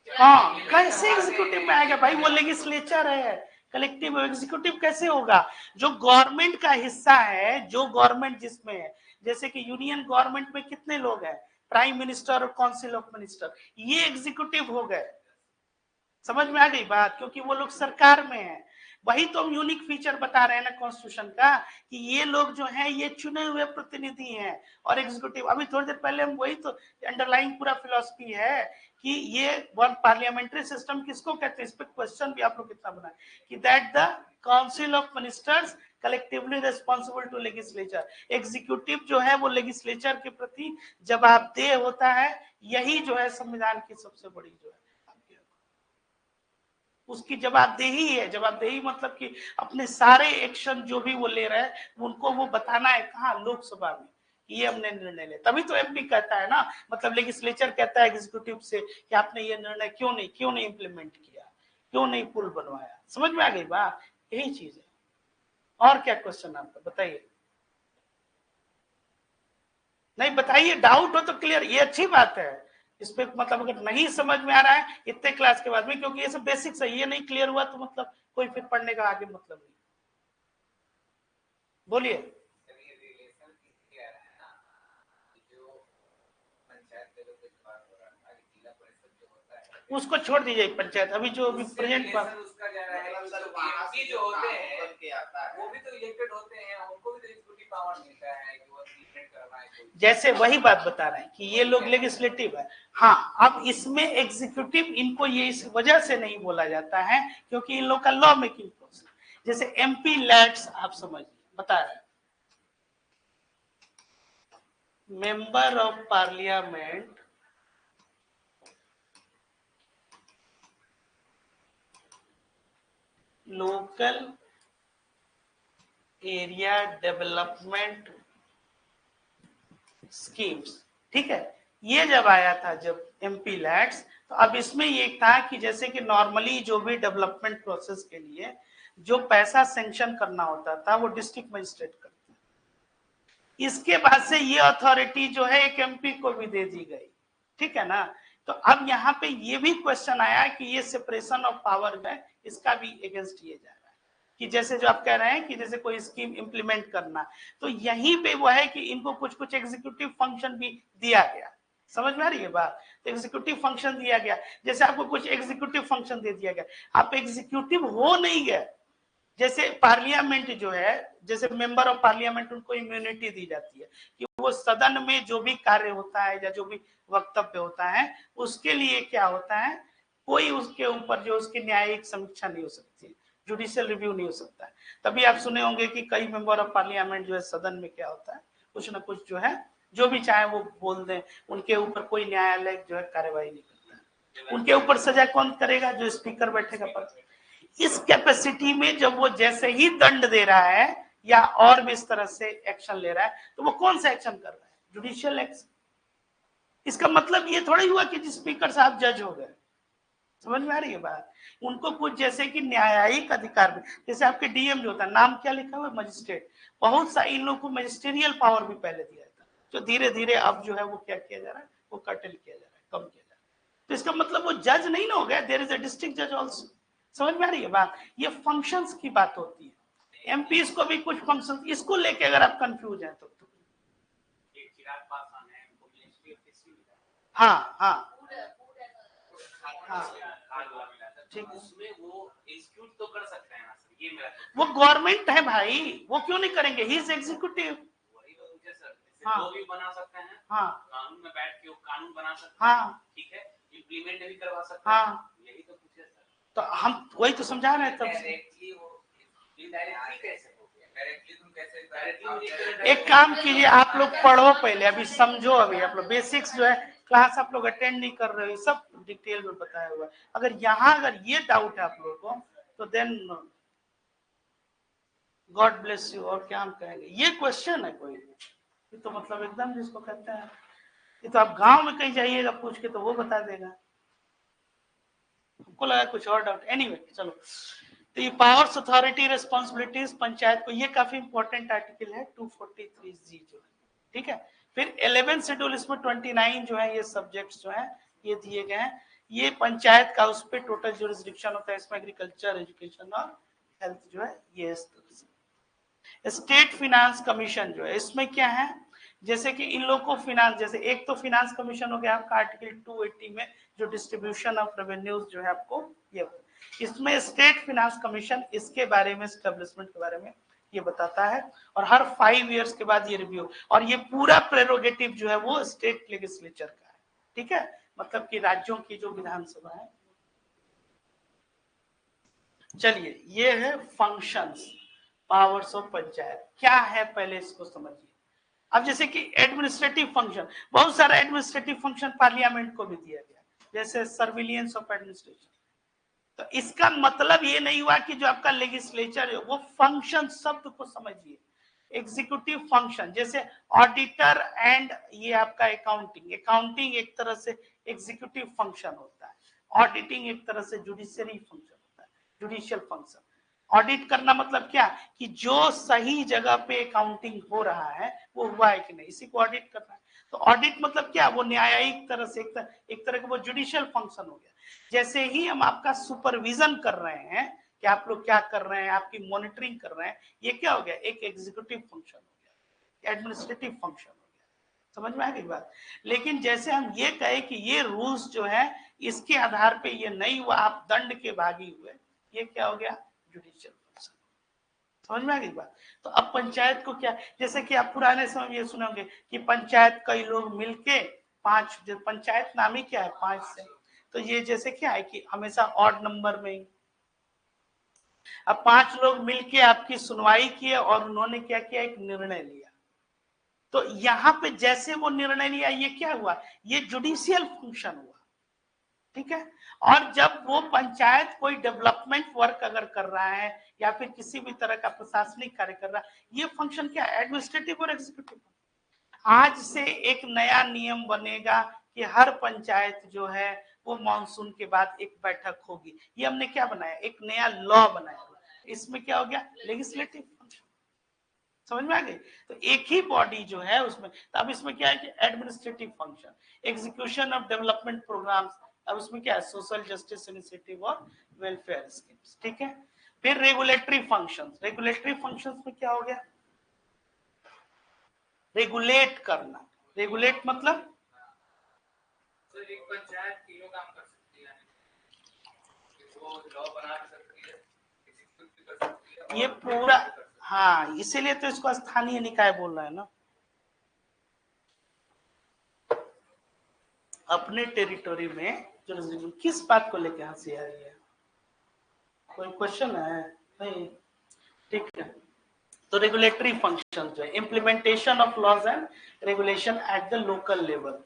हाँ, कैसे एग्जीक्यूटिव में आएगा भाई? वो लेजिस्लेचर है, कलेक्टिव एग्जीक्यूटिव कैसे होगा? जो गवर्नमेंट का हिस्सा है, जो गवर्नमेंट जिसमें है, जैसे कि यूनियन गवर्नमेंट में कितने लोग हैं? प्राइम मिनिस्टर और काउंसिल ऑफ मिनिस्टर, ये एग्जीक्यूटिव हो गए। समझ में आ गई बात? क्योंकि वो लोग सरकार में है। वही तो हम यूनिक फीचर बता रहे हैं ना कॉन्स्टिट्यूशन का, कि ये लोग जो हैं ये चुने हुए प्रतिनिधि हैं और एग्जीक्यूटिव। अभी थोड़ी देर पहले हम वही तो अंडरलाइन पूरा फिलॉसफी है कि ये वन पार्लियामेंट्री सिस्टम किसको कहते हैं। इस पर क्वेश्चन भी आप लोग कितना बना कि that the council of ministers collectively responsible to legislature. Executive जो है वो लेजिस्लेचर के प्रति जवाबदेह होता है। यही जो है संविधान की सबसे बड़ी जो है उसकी जवाबदेही है। जवाबदेही मतलब कि अपने सारे एक्शन जो भी वो ले रहे हैं उनको वो बताना है कहाँ? लोकसभा में, ये हमने निर्णय लिया। तभी तो एमपी कहता है ना, मतलब लेजिस्लेचर कहता है एग्जीक्यूटिव से कि आपने ये निर्णय क्यों नहीं इंप्लीमेंट किया, क्यों नहीं पुल बनवाया। समझ में आ गई बात? यही चीज है। और क्या क्वेश्चन आपका बताइए? नहीं बताइए, डाउट हो तो क्लियर, ये अच्छी बात है। इस पे मतलब अगर नहीं समझ में आ रहा है इतने क्लास के बाद में, क्योंकि ये सब बेसिक्स है, ये नहीं क्लियर हुआ तो मतलब कोई फिर पढ़ने का आगे मतलब नहीं। बोलिए। उसको छोड़ दीजिए पंचायत, अभी जो अभी प्रेजेंट उसका जो होते हैं वो भी तो इलेक्टेड होते हैं, उनको भी तो एग्जीक्यूटिव पावर मिलता है कि वो इम्प्लीमेंट करना है। जैसे वही बात बता रहे हैं कि ये लोग लेजिस्लेटिव है। हाँ, अब इसमें एग्जीक्यूटिव इनको ये इस वजह से नहीं बोला जाता है क्योंकि इन लोग का लॉ मेकिंग प्रोसेस, जैसे एमपी लैट्स आप समझिए, बता रहे हैं member of parliament local area development schemes, ठीक है। ये जब आया था, जब एमपी लैट्स, तो अब इसमें ये था कि जैसे कि नॉर्मली जो भी डेवलपमेंट प्रोसेस के लिए जो पैसा सैंक्शन करना होता था वो डिस्ट्रिक्ट मजिस्ट्रेट करता, इसके बाद से ये अथॉरिटी जो है एक एमपी को भी दे दी गई, ठीक है ना। तो अब यहाँ पे ये भी क्वेश्चन आया कि ये सेपरेशन ऑफ पावर है, इसका भी अगेंस्ट ये जा रहा है कि जैसे जो आप कह रहे हैं कि जैसे कोई स्कीम इंप्लीमेंट करना, तो यहीं पे वो है कि इनको कुछ कुछ एग्जीक्यूटिव फंक्शन भी दिया गया, समझ में आ रही है बात। तो एग्जीक्यूटिव फंक्शन दिया गया, जैसे आपको कुछ एग्जीक्यूटिव फंक्शन दे दिया गया, आप एग्जीक्यूटिव हो नहीं गए। जैसे पार्लियामेंट जो है, जैसे मेंबर ऑफ पार्लियामेंट, उनको इम्यूनिटी दी जाती है कि वो सदन में जो भी कार्य होता है या जो भी वक्तव्य होता है उसके लिए क्या होता है, कोई उसके ऊपर जो उसकी न्यायिक समीक्षा नहीं हो सकती, जुडिशियल रिव्यू नहीं हो सकता है। तभी आप सुने होंगे कि कई मेंबर ऑफ पार्लियामेंट जो है सदन में क्या होता है, कुछ ना कुछ जो है जो भी चाहे वो बोल दें, उनके ऊपर कोई न्यायालय जो है कार्यवाही नहीं करता है। उनके ऊपर सजा कौन करेगा, जो स्पीकर बैठेगा पर। इस कैपेसिटी में जब वो जैसे ही दंड दे रहा है या और भी इस तरह से एक्शन ले रहा है, तो वो कौन सा एक्शन कर रहा है, जुडिशियल एक्शन। इसका मतलब ये थोड़ा ही हुआ कि स्पीकर साहब जज हो गए, समझ में आ रही है बात। उनको कुछ जैसे कि न्यायिक अधिकार में, जैसे आपके डीएम जो होता है, नाम क्या लिखा हुआ है, मजिस्ट्रेट, बहुत सा इन लोगों को मजिस्ट्रियल पावर भी पहले दिया था, जो धीरे धीरे अब जो है वो क्या किया जा रहा है, वो कर्टेल किया जा रहा है, कम किया जा रहा है। तो इसका मतलब वो जज नहीं ना हो गया, देयर इज अ डिस्ट्रिक्ट जज ऑल्सो, समझ में आ रही है बात। ये फंक्शंस की बात होती है, एमपीज को भी कुछ फंक्शन, इसको लेके अगर आप कंफ्यूज हैं तो हाँ हाँ हाँ ठीक है, उसमें वो एग्जीक्यूट तो कर सकते हैं ना सर, ये मेरा वो गवर्नमेंट है भाई, वो क्यों नहीं करेंगे, ही इज एग्जीक्यूटिव। वही तो पूछे सर, हाँ। वो भी बना सकते हैं, हाँ कानून में बैठ के वो कानून बना सकते हैं, हाँ ठीक है, इम्प्लीमेंट भी करवा सकते हैं, हाँ, यही तो पूछे सर। तो हम वही तो समझा रहे हैं तब से। डायरेक्टली वो इनडायरेक्टली कैसे हो गया, डायरेक्टली तुम कैसे, डायरेक्टली एक काम कीजिए, आप लोग पढ़ो पहले, अभी समझो, अभी आप लोग बेसिक्स जो है क्लास आप लोग अटेंड नहीं कर रहे हो, सब डिटेल में बताया हुआ है। अगर यहाँ अगर ये डाउट है आप लोगों को तो देन गॉड ब्लेस यू, और क्या हम कहेंगे, ये क्वेश्चन है कोई, ये तो मतलब एकदम जिसको कहते हैं, ये तो आप गांव में कहीं जाइएगा पूछ के तो वो बता देगा, हमको लगा कुछ और डाउट। एनीवे चलो, तो ये पावर्स, अथॉरिटी, रिस्पॉन्सिबिलिटीज पंचायत को, ये काफी इंपॉर्टेंट आर्टिकल है 243G जो है, ठीक है। फिर 11 शेड्यूल, इसमें 29 जो है ये सब्जेक्ट्स जो है ये दिए गए हैं। ये पंचायत का उस पर टोटल जुरिस्डिक्शन होता है, इसमें एग्रीकल्चर, एजुकेशन और हेल्थ जो है ये इस तरह से। स्टेट फिनेंस कमीशन जो है, इसमें क्या है, जैसे कि इन लोग को फिनांस, जैसे एक तो फिनेंस कमीशन हो गया आपका आर्टिकल 280 में, जो डिस्ट्रीब्यूशन ऑफ रेवेन्यूज जो है आपको ये, इसमें स्टेट फिनेंस कमीशन, इसके बारे में, एस्टेब्लिशमेंट के बारे में ये बताता है, और हर 5 इयर्स के बाद ये रिव्यू, और ये पूरा प्रेरोगेटिव जो है वो स्टेट लेजिस्लेचर का है, ठीक है, मतलब कि राज्यों की जो विधानसभा है। चलिए, ये है फंक्शंस, पावर्स ऑफ पंचायत क्या है, पहले इसको समझिए। अब जैसे कि एडमिनिस्ट्रेटिव फंक्शन, बहुत सारा एडमिनिस्ट्रेटिव फंक्शन पार्लियामेंट को भी दिया गया, जैसे सर्विलियंस ऑफ एडमिनिस्ट्रेशन। तो इसका मतलब ये नहीं हुआ कि जो आपका लेजिस्लेचर है वो फंक्शन शब्द को समझिए, एग्जीक्यूटिव फंक्शन, जैसे ऑडिटर एंड ये आपका अकाउंटिंग, अकाउंटिंग एक तरह से एग्जीक्यूटिव फंक्शन होता है, ऑडिटिंग एक तरह से जुडिशियरी फंक्शन होता है, जुडिशियल फंक्शन। ऑडिट करना मतलब क्या, कि जो सही जगह पे अकाउंटिंग हो रहा है वो हुआ है कि नहीं, इसी को ऑडिट करना है। तो ऑडिट मतलब क्या, वो न्यायिक तरह से एक तरह का वो जुडिशियल फंक्शन हो गया। जैसे ही हम आपका सुपरविजन कर रहे हैं कि आप लोग क्या कर रहे हैं, आपकी मॉनिटरिंग कर रहे हैं, ये क्या हो गया, एक एग्जीक्यूटिव फंक्शन हो गया, एडमिनिस्ट्रेटिव फंक्शन हो गया, समझ में आ गई बात। लेकिन जैसे हम ये कहे कि ये रूल्स जो है इसके आधार पे ये नहीं हुआ, आप दंड के भागी हुए, ये क्या हो गया, जुडिशियल फंक्शन, समझ में आ गई बात। तो अब पंचायत को क्या, जैसे कि आप पुराने समय में ये सुने होंगे कि पंचायत कई लोग मिलके 5, पंचायत नाम ही क्या है 5 से, तो ये जैसे क्या है कि हमेशा ऑड नंबर में, अब 5 लोग मिलके आपकी सुनवाई किए और उन्होंने क्या किया, एक निर्णय लिया। तो यहाँ पे जैसे वो निर्णय लिया, ये क्या हुआ, ये जुडिशियल फंक्शन हुआ, ठीक है। और जब वो पंचायत कोई डेवलपमेंट वर्क अगर कर रहा है या फिर किसी भी तरह का प्रशासनिक कार्य कर रहा है, ये फंक्शन क्या है, एडमिनिस्ट्रेटिव और एग्जीक्यूटिव। आज से एक नया नियम बनेगा कि हर पंचायत जो है वो मानसून के बाद एक बैठक होगी। ये हमने क्या बनाया, एक नया लॉ बनाया। इसमें क्या हो गया, लेजिस्लेटिव फंक्शन, समझ में आ गई। तो एक ही बॉडी जो है उसमें, तो अब इसमें क्या है कि administrative function, execution of development programmes, अब उसमें क्या है, सोशल जस्टिस इनिशिएटिव और वेलफेयर स्कीम्स, ठीक है। फिर रेगुलेटरी फंक्शंस, रेगुलेटरी फंक्शंस में क्या हो गया, रेगुलेट करना। रेगुलेट मतलब सर एक पंचायत तीनों काम कर सकती है, वो लॉ बना सकती है, एग्जीक्यूट भी कर सकती है, ये पूरा, हाँ, इसीलिए तो इसको स्थानीय निकाय बोल रहा है ना। अपने टेरिटोरी में जो, किस बात को लेकर हंसी आ रही है, कोई क्वेश्चन है? नहीं, ठीक है। तो रेगुलेटरी फंक्शन जो है, implementation of laws and regulation at the local level,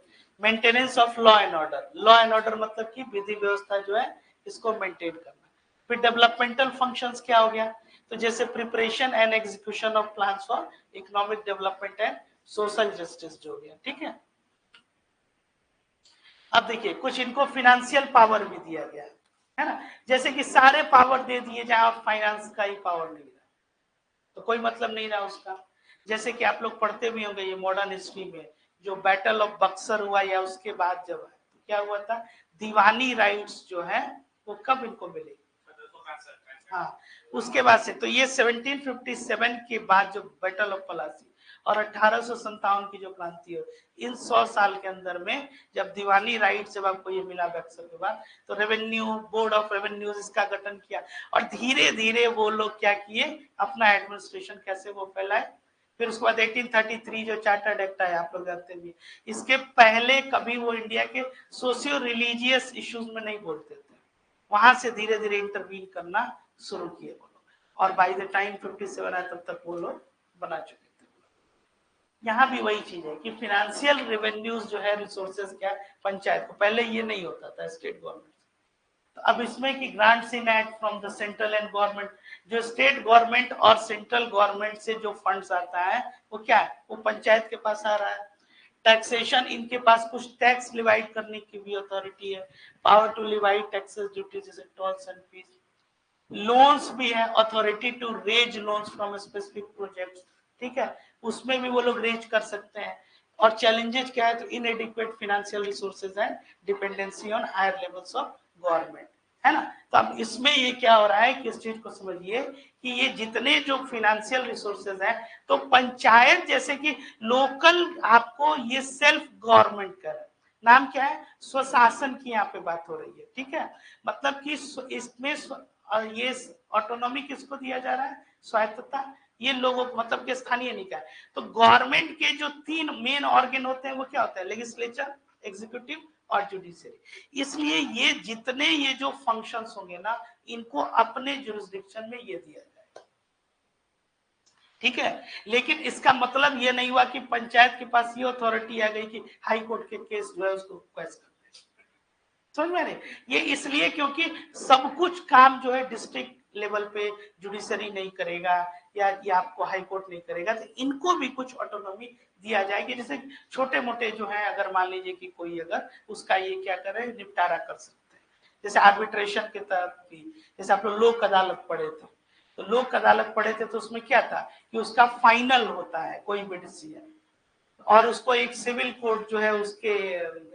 maintenance of law and order, law and order मतलब कि विधि व्यवस्था जो है इसको मेंटेन करना। फिर डेवलपमेंटल फंक्शंस क्या हो गया, तो जैसे preparation and execution of plans for economic development and social justice जो हो गया, ठीक है। अब देखिए कुछ इनको फिनेंशियल पावर भी दिया गया है ना, जैसे कि सारे पावर दे दिए जहां फाइनेंस का ही पावर नहीं रहा तो कोई मतलब नहीं रहा उसका। जैसे कि आप लोग पढ़ते भी होंगे ये मॉडर्न हिस्ट्री में, जो बैटल ऑफ बक्सर हुआ या उसके बाद जब है तो क्या हुआ था, दीवानी राइट्स जो है वो कब इनको मिले, हाँ, उसके बाद से। तो ये 1757 के बाद जो बैटल ऑफ पलासी और 1857 की जो क्रांति हो, इन 100 साल के अंदर में जब दीवानी राइट जब आपको ये मिला बक्सर के बाद, तो रेवेन्यू बोर्ड ऑफ रेवेन्यू इसका गठन किया और धीरे धीरे वो लोग क्या किए, अपना एडमिनिस्ट्रेशन कैसे वो फैलाए। फिर उसके बाद 1833 जो चार्टर्ड एक्ट आया, आप लोग जानते भी, इसके पहले कभी वो इंडिया के सोशियो रिलीजियस इश्यूज में नहीं बोलते थे, वहां से धीरे धीरे इंटरवीन करना शुरू किए वो लोग, और बाय द टाइम 57 आया तब तक वो लोग बना चुके थे। यहाँ भी वही चीज है कि फिनेंशियल रेवेन्यूज जो है रिसोर्सेज क्या पंचायत को, पहले ये नहीं होता था स्टेट गवर्नमेंट। तो अब इसमें कि grants in act from the central and government, जो स्टेट गवर्नमेंट और सेंट्रल गवर्नमेंट से जो फंड्स आता है वो क्या है, वो पंचायत के पास आ रहा है। टैक्सेशन, इनके पास कुछ टैक्स लिवाइड करने की भी अथॉरिटी है, power to levied taxes duties जैसे टोल्स एंड फीस। लोन्स भी है, authority to raise loans from specific projects, ठीक है, उसमें भी वो लोग रेज कर सकते हैं। और चैलेंजेस क्या है, तो inadequate financial resources and dependency on higher levels of government, है ना। तो अब इसमें ये क्या हो रहा है कि इस चीज को समझिए कि ये जितने जो फाइनेंशियल रिसोर्सेज हैं, तो पंचायत जैसे कि लोकल आपको ये सेल्फ गवर्नमेंट कर, नाम क्या है, स्वशासन की यहाँ पे बात हो रही है, ठीक है। मतलब कि इसमें ये ऑटोनॉमी किसको दिया जा रहा है, स्वायत्तता, ये लोगों को, मतलब कि स्थानीय निकाय। तो गवर्नमेंट के जो 3 मेन ऑर्गन होते हैं वो क्या होता है, लेजिस्लेचर, एग्जीक्यूटिव और जुडिशरी। इसलिए ये जितने ये जो फंक्शंस होंगे ना, इनको अपने जुरिस्डिक्शन में ये दिया जाए, ठीक है। लेकिन इसका मतलब ये नहीं हुआ कि पंचायत के पास ये अथॉरिटी आ गई कि हाई कोर्ट के केस जो है उसको कैसे करना है, समझ में नहीं। ये इसलिए क्योंकि सब कुछ काम जो है डिस्ट्रिक्ट लेवल पे जुडिशरी नहीं करेगा या ये आपको हाई कोर्ट नहीं करेगा, तो इनको भी कुछ ऑटोनॉमी दिया जाएगी। जैसे छोटे मोटे जो है, अगर मान लीजिए कि कोई अगर उसका ये क्या करे, निपटारा कर सकते हैं, जैसे आर्बिट्रेशन के तहत भी, जैसे आप लोग लोक अदालत पढ़े थे, तो लोक अदालत पढ़े थे तो उसमें क्या था कि उसका फाइनल होता है कोई भी डिसीजन, और उसको एक सिविल कोर्ट जो है उसके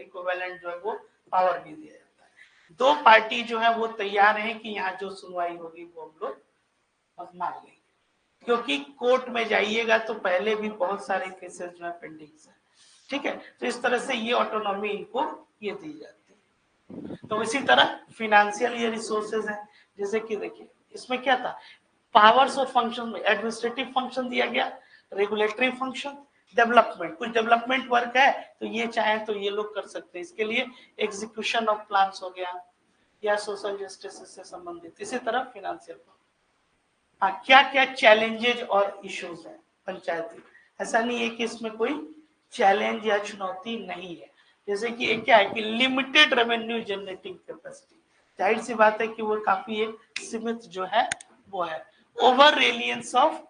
इक्विवेलेंट जो है वो पावर भी दिया जाता है। 2 पार्टी जो है वो तैयार है कि यहाँ जो सुनवाई होगी वो हम लोग मान लेंगे, क्योंकि कोर्ट में जाइएगा तो पहले भी बहुत सारे केसेस जो है पेंडिंग है, ठीक है। तो इस तरह से ये ऑटोनॉमी इनको ये दी जाती है। तो इसी तरह फिनेंशियल ये रिसोर्सेज है, जैसे कि देखिए इसमें क्या था, पावर्स ऑफ फंक्शन में एडमिनिस्ट्रेटिव फंक्शन दिया गया, रेगुलेटरी फंक्शन, डेवलपमेंट, कुछ डेवलपमेंट वर्क है तो ये चाहे तो ये लोग कर सकते हैं, इसके लिए एग्जीक्यूशन ऑफ प्लान्स हो गया या सोशल जस्टिस से संबंधित। इसी तरह फिनेंशियल, हाँ, क्या क्या चैलेंजेज और इश्यूज है पंचायती, ऐसा नहीं है कि इसमें कोई चैलेंज या चुनौती नहीं है। जैसे कि एक क्या है कि लिमिटेड रेवेन्यू जनरेटिंग कैपेसिटी, जाहिर सी बात है कि वो काफी एक सीमित जो है वो है। Over Reliance of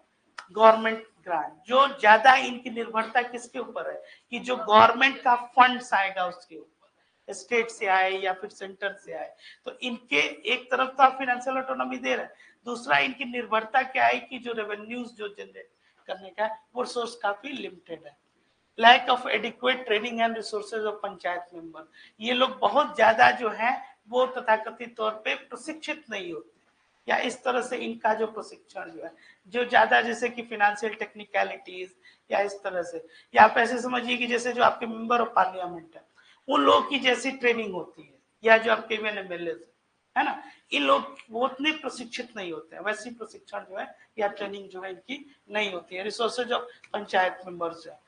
government grant, जो ज्यादा इनकी निर्भरता किसके ऊपर है कि जो गवर्नमेंट का फंड्स आएगा उसके ऊपर, स्टेट से आए या फिर सेंटर से आए, तो इनके एक तरफ तो आप फाइनेंशियल ऑटोनॉमी दे रहे हैं, दूसरा इनकी निर्भरता क्या है कि जो रेवेन्यूज जो जनरेट करने का है वो सोर्स काफी लिमिटेड है। Lack of adequate training and resources of panchayat member, ये लोग बहुत ज्यादा जो है वो तथाकथित तौर पे प्रशिक्षित नहीं होते, या इस तरह से इनका जो प्रशिक्षण जो है जो ज्यादा जैसे कि फाइनेंशियल टेक्निकलिटीज या इस तरह से, या आप ऐसे समझिए कि जैसे जो आपके मेंबर ऑफ पार्लियामेंट है उन लोगों की जैसी ट्रेनिंग होती है, या जो आपके एमएलए है ना, इन लोग वो उतने प्रशिक्षित नहीं होते हैं, वैसी प्रशिक्षण जो है या ट्रेनिंग जो है इनकी नहीं होती है। रिसोर्सेज ऑफ पंचायत मेंबर्स है।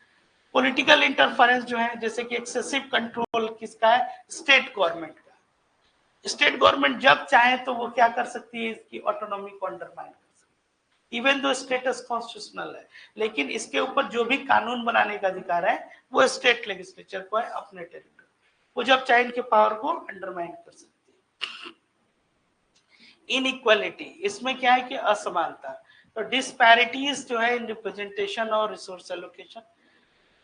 पॉलिटिकल इंटरफेरेंस जो है जैसे कि एक्सेसिव कंट्रोल किसका है, स्टेट गवर्नमेंट का। स्टेट गवर्नमेंट जब चाहे तो वो क्या कर सकती है, इसकी ऑटोनॉमी को अंडरमाइन कर सकती है, इवन दो स्टेटस कॉन्स्टिट्यूशनल है, लेकिन इसके ऊपर जो भी कानून बनाने का अधिकार है वो स्टेट लेजिस्लेचर को है अपने टेरिटरी, वो जब चाहे इनके पावर को अंडरमाइन कर सकती है। इनइक्वालिटी, इसमें क्या है कि असमानता, तो डिस्पैरिटीज जो है इन रिप्रेजेंटेशन और resource allocation,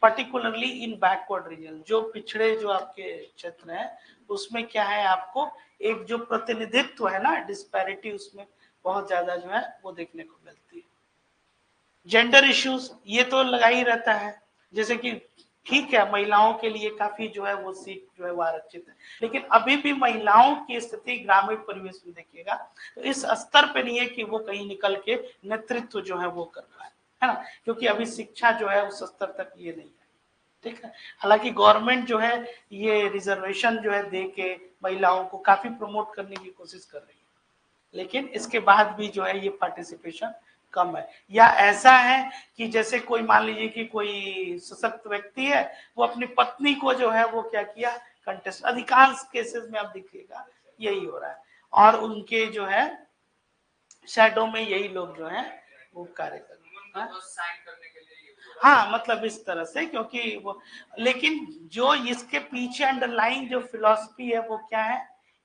particularly in backward region, जो पिछड़े जो आपके क्षेत्र है उसमें क्या है आपको एक जो प्रतिनिधित्व है ना, डिस्पैरिटी उसमें बहुत ज्यादा जो है वो देखने को मिलती है। जेंडर इश्यूज ये तो लगा ही रहता है, जैसे कि ठीक है महिलाओं के लिए काफी जो है वो सीट जो है वो आरक्षित है, लेकिन अभी भी महिलाओं की स्थिति ग्रामीण परिवेश में देखिएगा तो इस स्तर पे नहीं है कि वो कहीं निकल के नेतृत्व जो है वो कर रहा है ना, क्योंकि अभी शिक्षा जो है उस स्तर तक ये नहीं है, ठीक है। हालांकि गवर्नमेंट जो है ये रिजर्वेशन जो है दे के महिलाओं को काफी प्रमोट करने की कोशिश कर रही है, लेकिन इसके बाद भी जो है ये पार्टिसिपेशन कम है। या ऐसा है कि जैसे कोई मान लीजिए कि कोई सशक्त व्यक्ति है वो अपनी पत्नी को जो है वो क्या किया कंटेस्ट, अधिकांश केसेस में आप देखिएगा यही हो रहा है, और उनके जो है शैडो में यही लोग जो है वो कार्य कर रहे हैं। हाँ मतलब इस तरह से, क्योंकि वो, लेकिन जो इसके पीछे अंडरलाइन जो फिलॉसफी है वो क्या है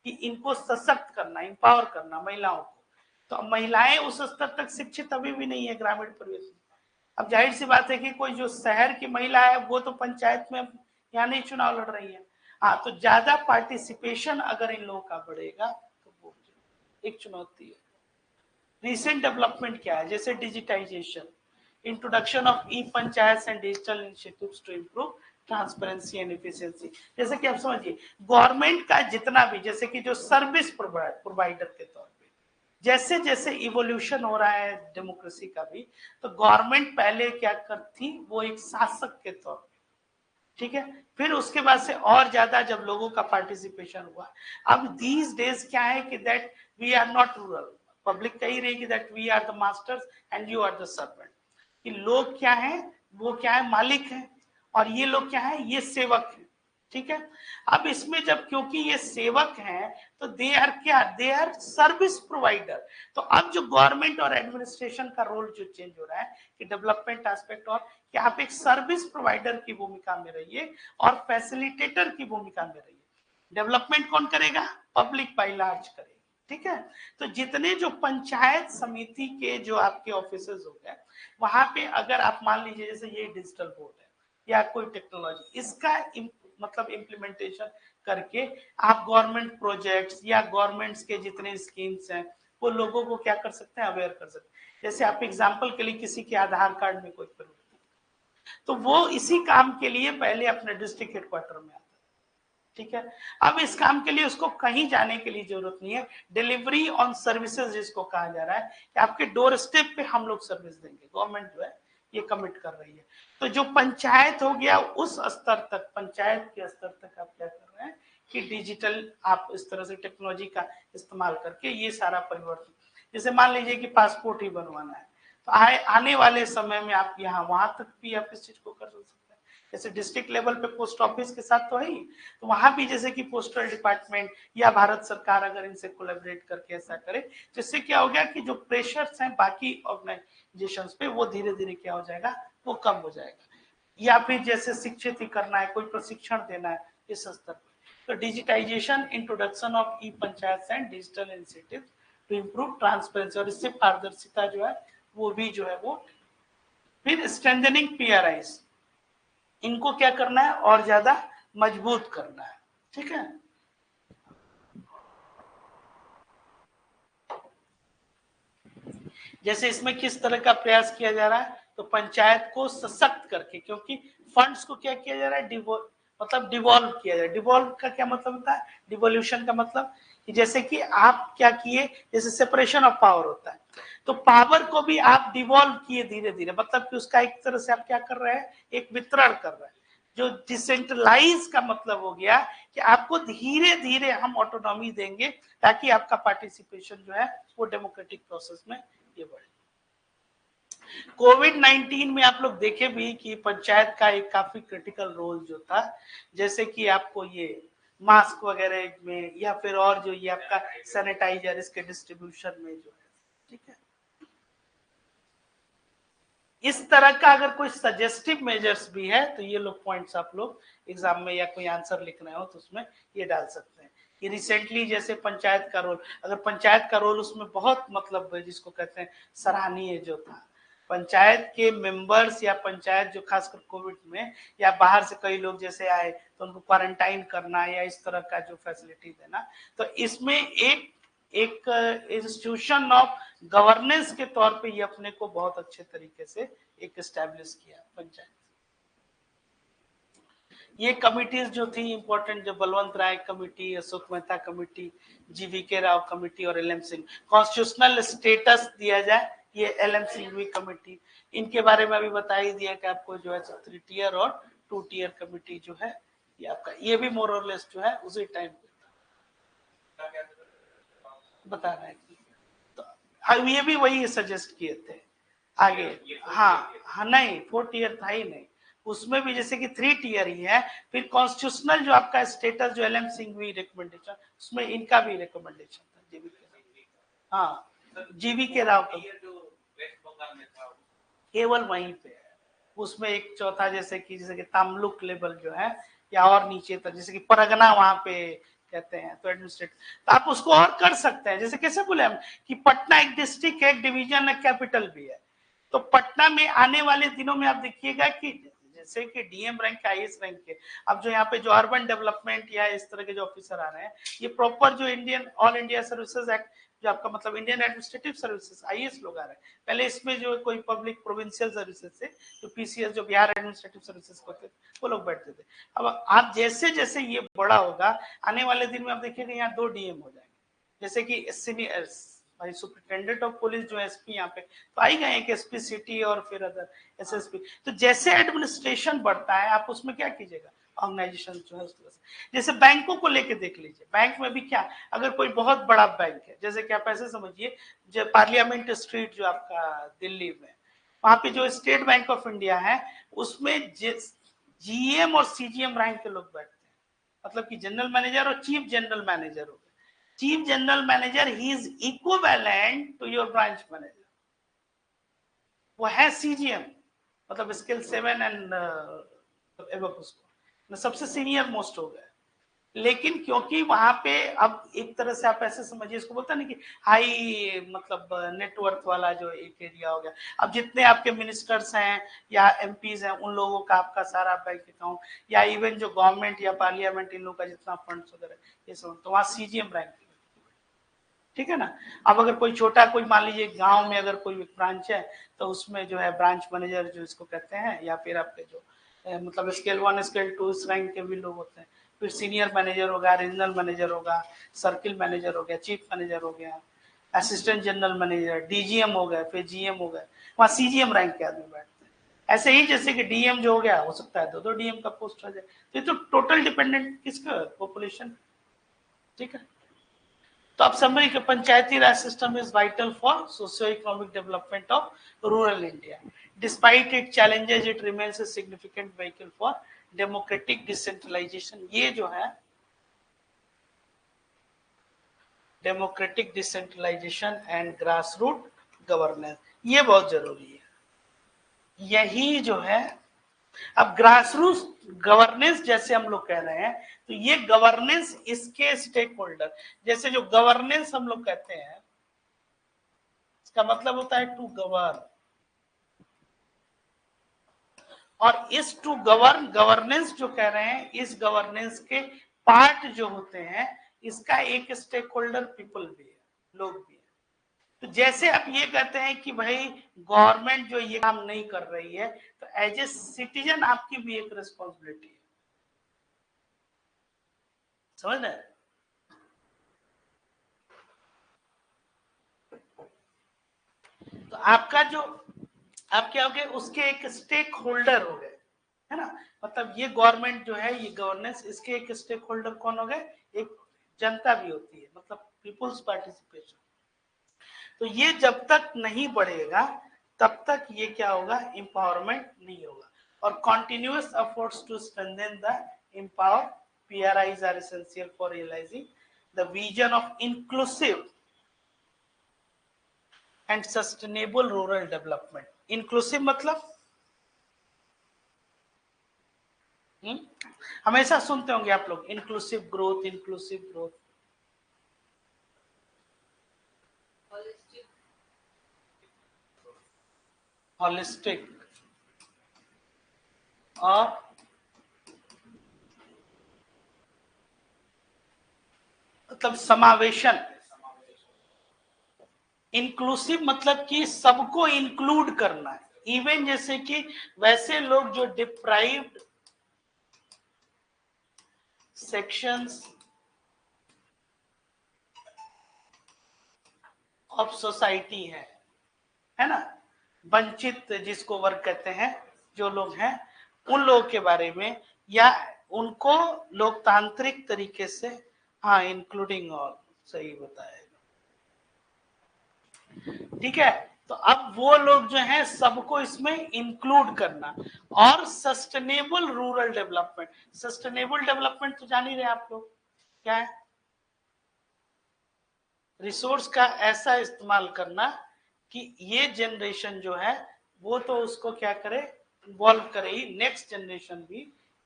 कि इनको सशक्त करना, इंपावर करना महिलाओं को, तो महिलाएं उस स्तर तक शिक्षित अभी भी नहीं है ग्रामीण परिवेश में। अब जाहिर सी बात है कि कोई जो शहर की महिला है वो तो पंचायत में यहाँ नहीं चुनाव लड़ रही है, हाँ तो ज्यादा पार्टिसिपेशन अगर इन लोगों का बढ़ेगा तो वो एक चुनौती है। रिसेंट डेवलपमेंट क्या है, जैसे digitisation, introduction of e panchayat and digital initiatives to improve transparency and efficiency, जैसे कि आप समझिए गवर्नमेंट का जितना भी जैसे कि जो सर्विस प्रोवाइडर के तौर पे जैसे जैसे इवोल्यूशन हो रहा है डेमोक्रेसी का भी, तो गवर्नमेंट पहले क्या करती वो एक शासक के तौर पे, ठीक है, फिर उसके बाद से और ज्यादा जब लोगों का पार्टिसिपेशन हुआ, अब दीज डेज क्या है कि that we are not rulers, public कही रही कि that we are the masters and you are the servant, कि लोग क्या है वो क्या है मालिक है और ये लोग क्या है ये सेवक है, ठीक है। अब इसमें जब क्योंकि ये सेवक हैं तो दे आर क्या, दे आर सर्विस प्रोवाइडर, तो अब जो गवर्नमेंट और एडमिनिस्ट्रेशन का रोल जो चेंज हो रहा है कि डेवलपमेंट एस्पेक्ट और कि आप एक सर्विस प्रोवाइडर की भूमिका में रहिए और फैसिलिटेटर की भूमिका में रहिए। डेवलपमेंट कौन करेगा, पब्लिक बाय लार्ज करेगी, ठीक है। तो जितने जो पंचायत समिति के जो आपके ऑफिसर्स हो गए वहां पे अगर आप मान लीजिए जैसे ये डिजिटल बोर्ड है या कोई टेक्नोलॉजी, इसका मतलब इम्प्लीमेंटेशन करके आप गवर्नमेंट प्रोजेक्ट्स या गवर्नमेंट्स के जितने स्कीम्स हैं वो लोगों को क्या कर सकते हैं, अवेयर कर सकते हैं। जैसे आप एग्जांपल के लिए किसी के आधार कार्ड में कोई परिवर्तन, तो वो इसी काम के लिए पहले अपने डिस्ट्रिक्ट हेडक्वार्टर में आता है, ठीक है। अब इस काम के लिए उसको कहीं जाने के लिए जरूरत नहीं है, डिलीवरी ऑन सर्विसेज जिसको कहा जा रहा है कि आपके डोर स्टेप पे हम लोग सर्विस देंगे, गवर्नमेंट जो है ये कमिट कर रही है। तो जो पंचायत हो गया उस स्तर तक, पंचायत के स्तर तक आप क्या कर रहे हैं कि डिजिटल आप इस तरह से टेक्नोलॉजी का इस्तेमाल करके ये सारा परिवर्तन, जैसे मान लीजिए कि पासपोर्ट ही बनवाना है तो आने वाले समय में आप यहाँ वहां तक भी आप इस चीज को कर सकते हैं। जैसे डिस्ट्रिक्ट लेवल पे पोस्ट ऑफिस के साथ तो है ही, तो वहां भी जैसे कि पोस्टल डिपार्टमेंट या भारत सरकार अगर इनसे कोलैबोरेट करके ऐसा करे, जिससे क्या हो गया कि जो प्रेशर्स हैं बाकी ऑर्गेनाइजेशंस पे वो धीरे धीरे क्या हो जाएगा, वो कम हो जाएगा। या फिर जैसे शिक्षित ही करना है, कोई प्रशिक्षण देना है, इस स्तर पर। तो digitisation, introduction of e panchayat and digital initiative to improve transparency, और इससे पारदर्शिता जो है वो भी जो है वो। फिर स्ट्रेंथनिंग पीआरआईज, इनको क्या करना है और ज्यादा मजबूत करना है, ठीक है। जैसे इसमें किस तरह का प्रयास किया जा रहा है, तो पंचायत को सशक्त करके, क्योंकि फंड्स को क्या किया जा रहा है, मतलब डिवॉल्व किया जाए। डिवॉल्व का क्या मतलब होता है, डिवोल्यूशन का मतलब कि जैसे कि आप क्या किए, जैसे सेपरेशन ऑफ पावर होता है, तो पावर को भी आप डिवॉल्व किए धीरे धीरे, मतलब कि उसका एक तरह से आप क्या कर रहे हैं, एक वितरण कर रहे हैं। जो डिसेंट्रलाइज का मतलब हो गया कि आपको धीरे धीरे हम ऑटोनॉमी देंगे ताकि आपका पार्टिसिपेशन जो है वो डेमोक्रेटिक प्रोसेस में ये बढ़े। कोविड-19 में आप लोग देखे भी कि पंचायत का एक काफी क्रिटिकल रोल जो था, जैसे कि आपको ये मास्क वगैरह में या फिर और जो ये आपका सैनिटाइजर इसके डिस्ट्रीब्यूशन में जो है, ठीक है। इस तरह का अगर कोई सजेस्टिव मेजर्स भी है तो ये लोग पॉइंट्स आप लोग एग्जाम में या कोई आंसर लिख रहे हो तो उसमें ये डाल सकते हैं कि रिसेंटली जैसे पंचायत का रोल, अगर पंचायत का रोल उसमें बहुत मतलब जिसको कहते हैं सराहनीय जो था, पंचायत के मेंबर्स या पंचायत जो खासकर कोविड में या बाहर से कई लोग जैसे आए तो उनको क्वारंटाइन करना या इस तरह का जो फैसिलिटी देना, तो इसमें एक इंस्टीट्यूशन ऑफ गवर्नेंस के तौर पे ये अपने को बहुत अच्छे तरीके से एक एस्टैब्लिश किया पंचायत। ये कमिटीज जो थी इंपॉर्टेंट, जो Balwant Rai committee, Ashok Mehta committee, GVK Rao committee और एलएम सिंह, कॉन्स्टिट्यूशनल स्टेटस दिया जाए, ये एलएम सिंघवी कमेटी, इनके बारे में अभी बता ही दिया कि आपको जो है 3 टियर और 2 टियर कमेटी जो है ये आपका, ये भी मोर और लेस जो है उसी टाइम बता रहे हैं। तो ये भी वही सजेस्ट किए थे आगे। हाँ नहीं 4 टियर था ही नहीं, उसमें भी जैसे कि 3 टियर ही है। फिर कॉन्स्टिट्यूशनल जो आपका स्टेटस जो एलएम सिंघवी रिकमेंडेशन, उसमें इनका भी रिकमेंडेशन था, जीवी के राव का केवल वहीं पे है। उसमें एक चौथा जैसे कि तामलुक लेवल जो है या और नीचे तक, जैसे कि परगना वहां पे कहते हैं, तो एडमिनिस्ट्रेट तो आप उसको और कर सकते हैं। जैसे कैसे बोले हम कि पटना एक डिस्ट्रिक्ट है, एक डिवीजन है, कैपिटल भी है, तो पटना में आने वाले दिनों में आप देखिएगा कि जैसे कि डीएम रैंक के, आईएएस रैंक के, अब जो यहाँ पे जो अर्बन डेवलपमेंट या इस तरह के जो ऑफिसर आ रहे हैं, ये प्रॉपर जो Indian all India services act जो आपका मतलब इंडियन एडमिनिस्ट्रेटिव सर्विसेज आईएएस लोग आ रहे हैं। पहले इसमें जो कोई पब्लिक प्रोविंशियल सर्विसेज से जो पीसीएस जो बिहार एडमिनिस्ट्रेटिव सर्विसेज होते थे वो लोग बैठते थे। अब आप जैसे जैसे ये बड़ा होगा आने वाले दिन में आप देखिएगा यहाँ 2 डीएम हो जाएंगे, जैसे कि सीनियर भाई सुपरिटेंडेंट ऑफ पुलिस जो एसपी यहाँ पे तो आई गए कि एसपी सिटी और फिर अदर एसएसपी। तो जैसे एडमिनिस्ट्रेशन बढ़ता है आप उसमें क्या कीजिएगा, ऑर्गेनाइजेशन जो है उस तरह से। जैसे बैंकों को लेके देख लीजिए, बैंक में भी क्या, अगर कोई बहुत बड़ा बैंक है, जैसे कि आप ऐसे समझिए जो पार्लियामेंट स्ट्रीट जो आपका दिल्ली में, वहां पे जो स्टेट बैंक ऑफ इंडिया है उसमें जीएम और सीजीएम रैंक के लोग बैठते हैं, मतलब कि जनरल मैनेजर और चीफ जनरल मैनेजर हो गए। Chief general manager he is equivalent to your branch manager, वो है सीजीएम, मतलब स्केल 7 एंड एबव, उसको सबसे सीनियर मोस्ट हो गया। लेकिन क्योंकि वहां पे अब एक तरह से आप ऐसे समझिए, इसको बोलता ना कि हाई मतलब नेटवर्थ वाला जो एक एरिया हो गया, अब जितने आपके मिनिस्टर्स हैं या एमपीज हैं उन लोगों का आपका सारा बैंक अकाउंट या इवन जो गवर्नमेंट या पार्लियामेंट इन लोगों का जितना फंड्स वगैरह ये सब, तो वहाँ सीजीएम रैंक, ठीक है ना। अब अगर कोई छोटा कोई मान लीजिए गांव में अगर कोई ब्रांच है तो उसमें जो है ब्रांच मैनेजर जो इसको कहते हैं, या फिर आपके जो मतलब स्केल 1 स्केल 2 इस रैंक के भी लोग होते हैं। फिर सीनियर मैनेजर होगा, रीजनल मैनेजर होगा, सर्किल मैनेजर हो गया, चीफ मैनेजर हो गया, असिस्टेंट जनरल मैनेजर, डीजीएम हो गया, फिर जीएम हो गया, वहाँ सीजीएम रैंक के आदमी बैठते हैं। ऐसे ही जैसे कि डीएम जो हो गया हो सकता है 2-2 डीएम का पोस्ट हो जाए, तो ये तो टोटल डिपेंडेंट किसका, पॉपुलेशन, ठीक है। तो आप समझ के Panchayati Raj system is vital for socio economic development of rural India. Despite it challenges it remains a significant vehicle for democratic decentralisation. ये जो है democratic decentralisation and grass root governance, ये बहुत जरूरी है। यही जो है अब ग्रास रूट गवर्नेंस जैसे हम लोग कह रहे हैं, तो ये गवर्नेंस इसके स्टेक होल्डर, जैसे जो गवर्नेंस हम लोग कहते हैं, इसका मतलब होता है टू गवर्न, और इस टू गवर्न गवर्नेंस जो कह रहे हैं, इस गवर्नेंस के पार्ट जो होते हैं, इसका एक स्टेक होल्डर पीपल भी है, लोग भी है। तो जैसे आप ये कहते हैं कि भाई गवर्नमेंट जो ये काम नहीं कर रही है, तो एज ए सिटीजन आपकी भी एक रिस्पॉन्सिबिलिटी है, समझ रहे? तो आपका जो आप क्या हो गए, उसके एक स्टेक होल्डर हो गए, है ना, मतलब ये गवर्नमेंट जो है, ये गवर्नेंस, इसके एक स्टेक होल्डर कौन हो गए, एक जनता भी होती है, मतलब पीपुल्स पार्टिसिपेशन। तो ये जब तक नहीं बढ़ेगा तब तक ये क्या होगा, एम्पावरमेंट नहीं होगा। और continuous efforts to strengthen the empower PRIs are essential for realising the vision of inclusive and sustainable rural development. Inclusive मतलब हमेशा सुनते होंगे आप लोग, inclusive growth, inclusive growth, holistic और मतलब समावेशन। इंक्लूसिव मतलब कि सबको इंक्लूड करना है, इवन जैसे कि वैसे लोग जो डिप्राइव्ड सेक्शंस ऑफ सोसाइटी है ना, वंचित जिसको वर्ग कहते हैं, जो लोग हैं, उन लोगों के बारे में, या उनको लोकतांत्रिक तरीके से, हाँ इंक्लूडिंग ऑल, सही बताएगा, ठीक है। तो अब वो लोग जो हैं सबको इसमें इंक्लूड करना, और sustainable rural development. Sustainable development तो जान ही रहे आप लोग क्या है, रिसोर्स का ऐसा इस्तेमाल करना कि ये जनरेशन जो है वो तो उसको क्या करे, इन्वॉल्व करे ही, नेक्स्ट जनरेशन भी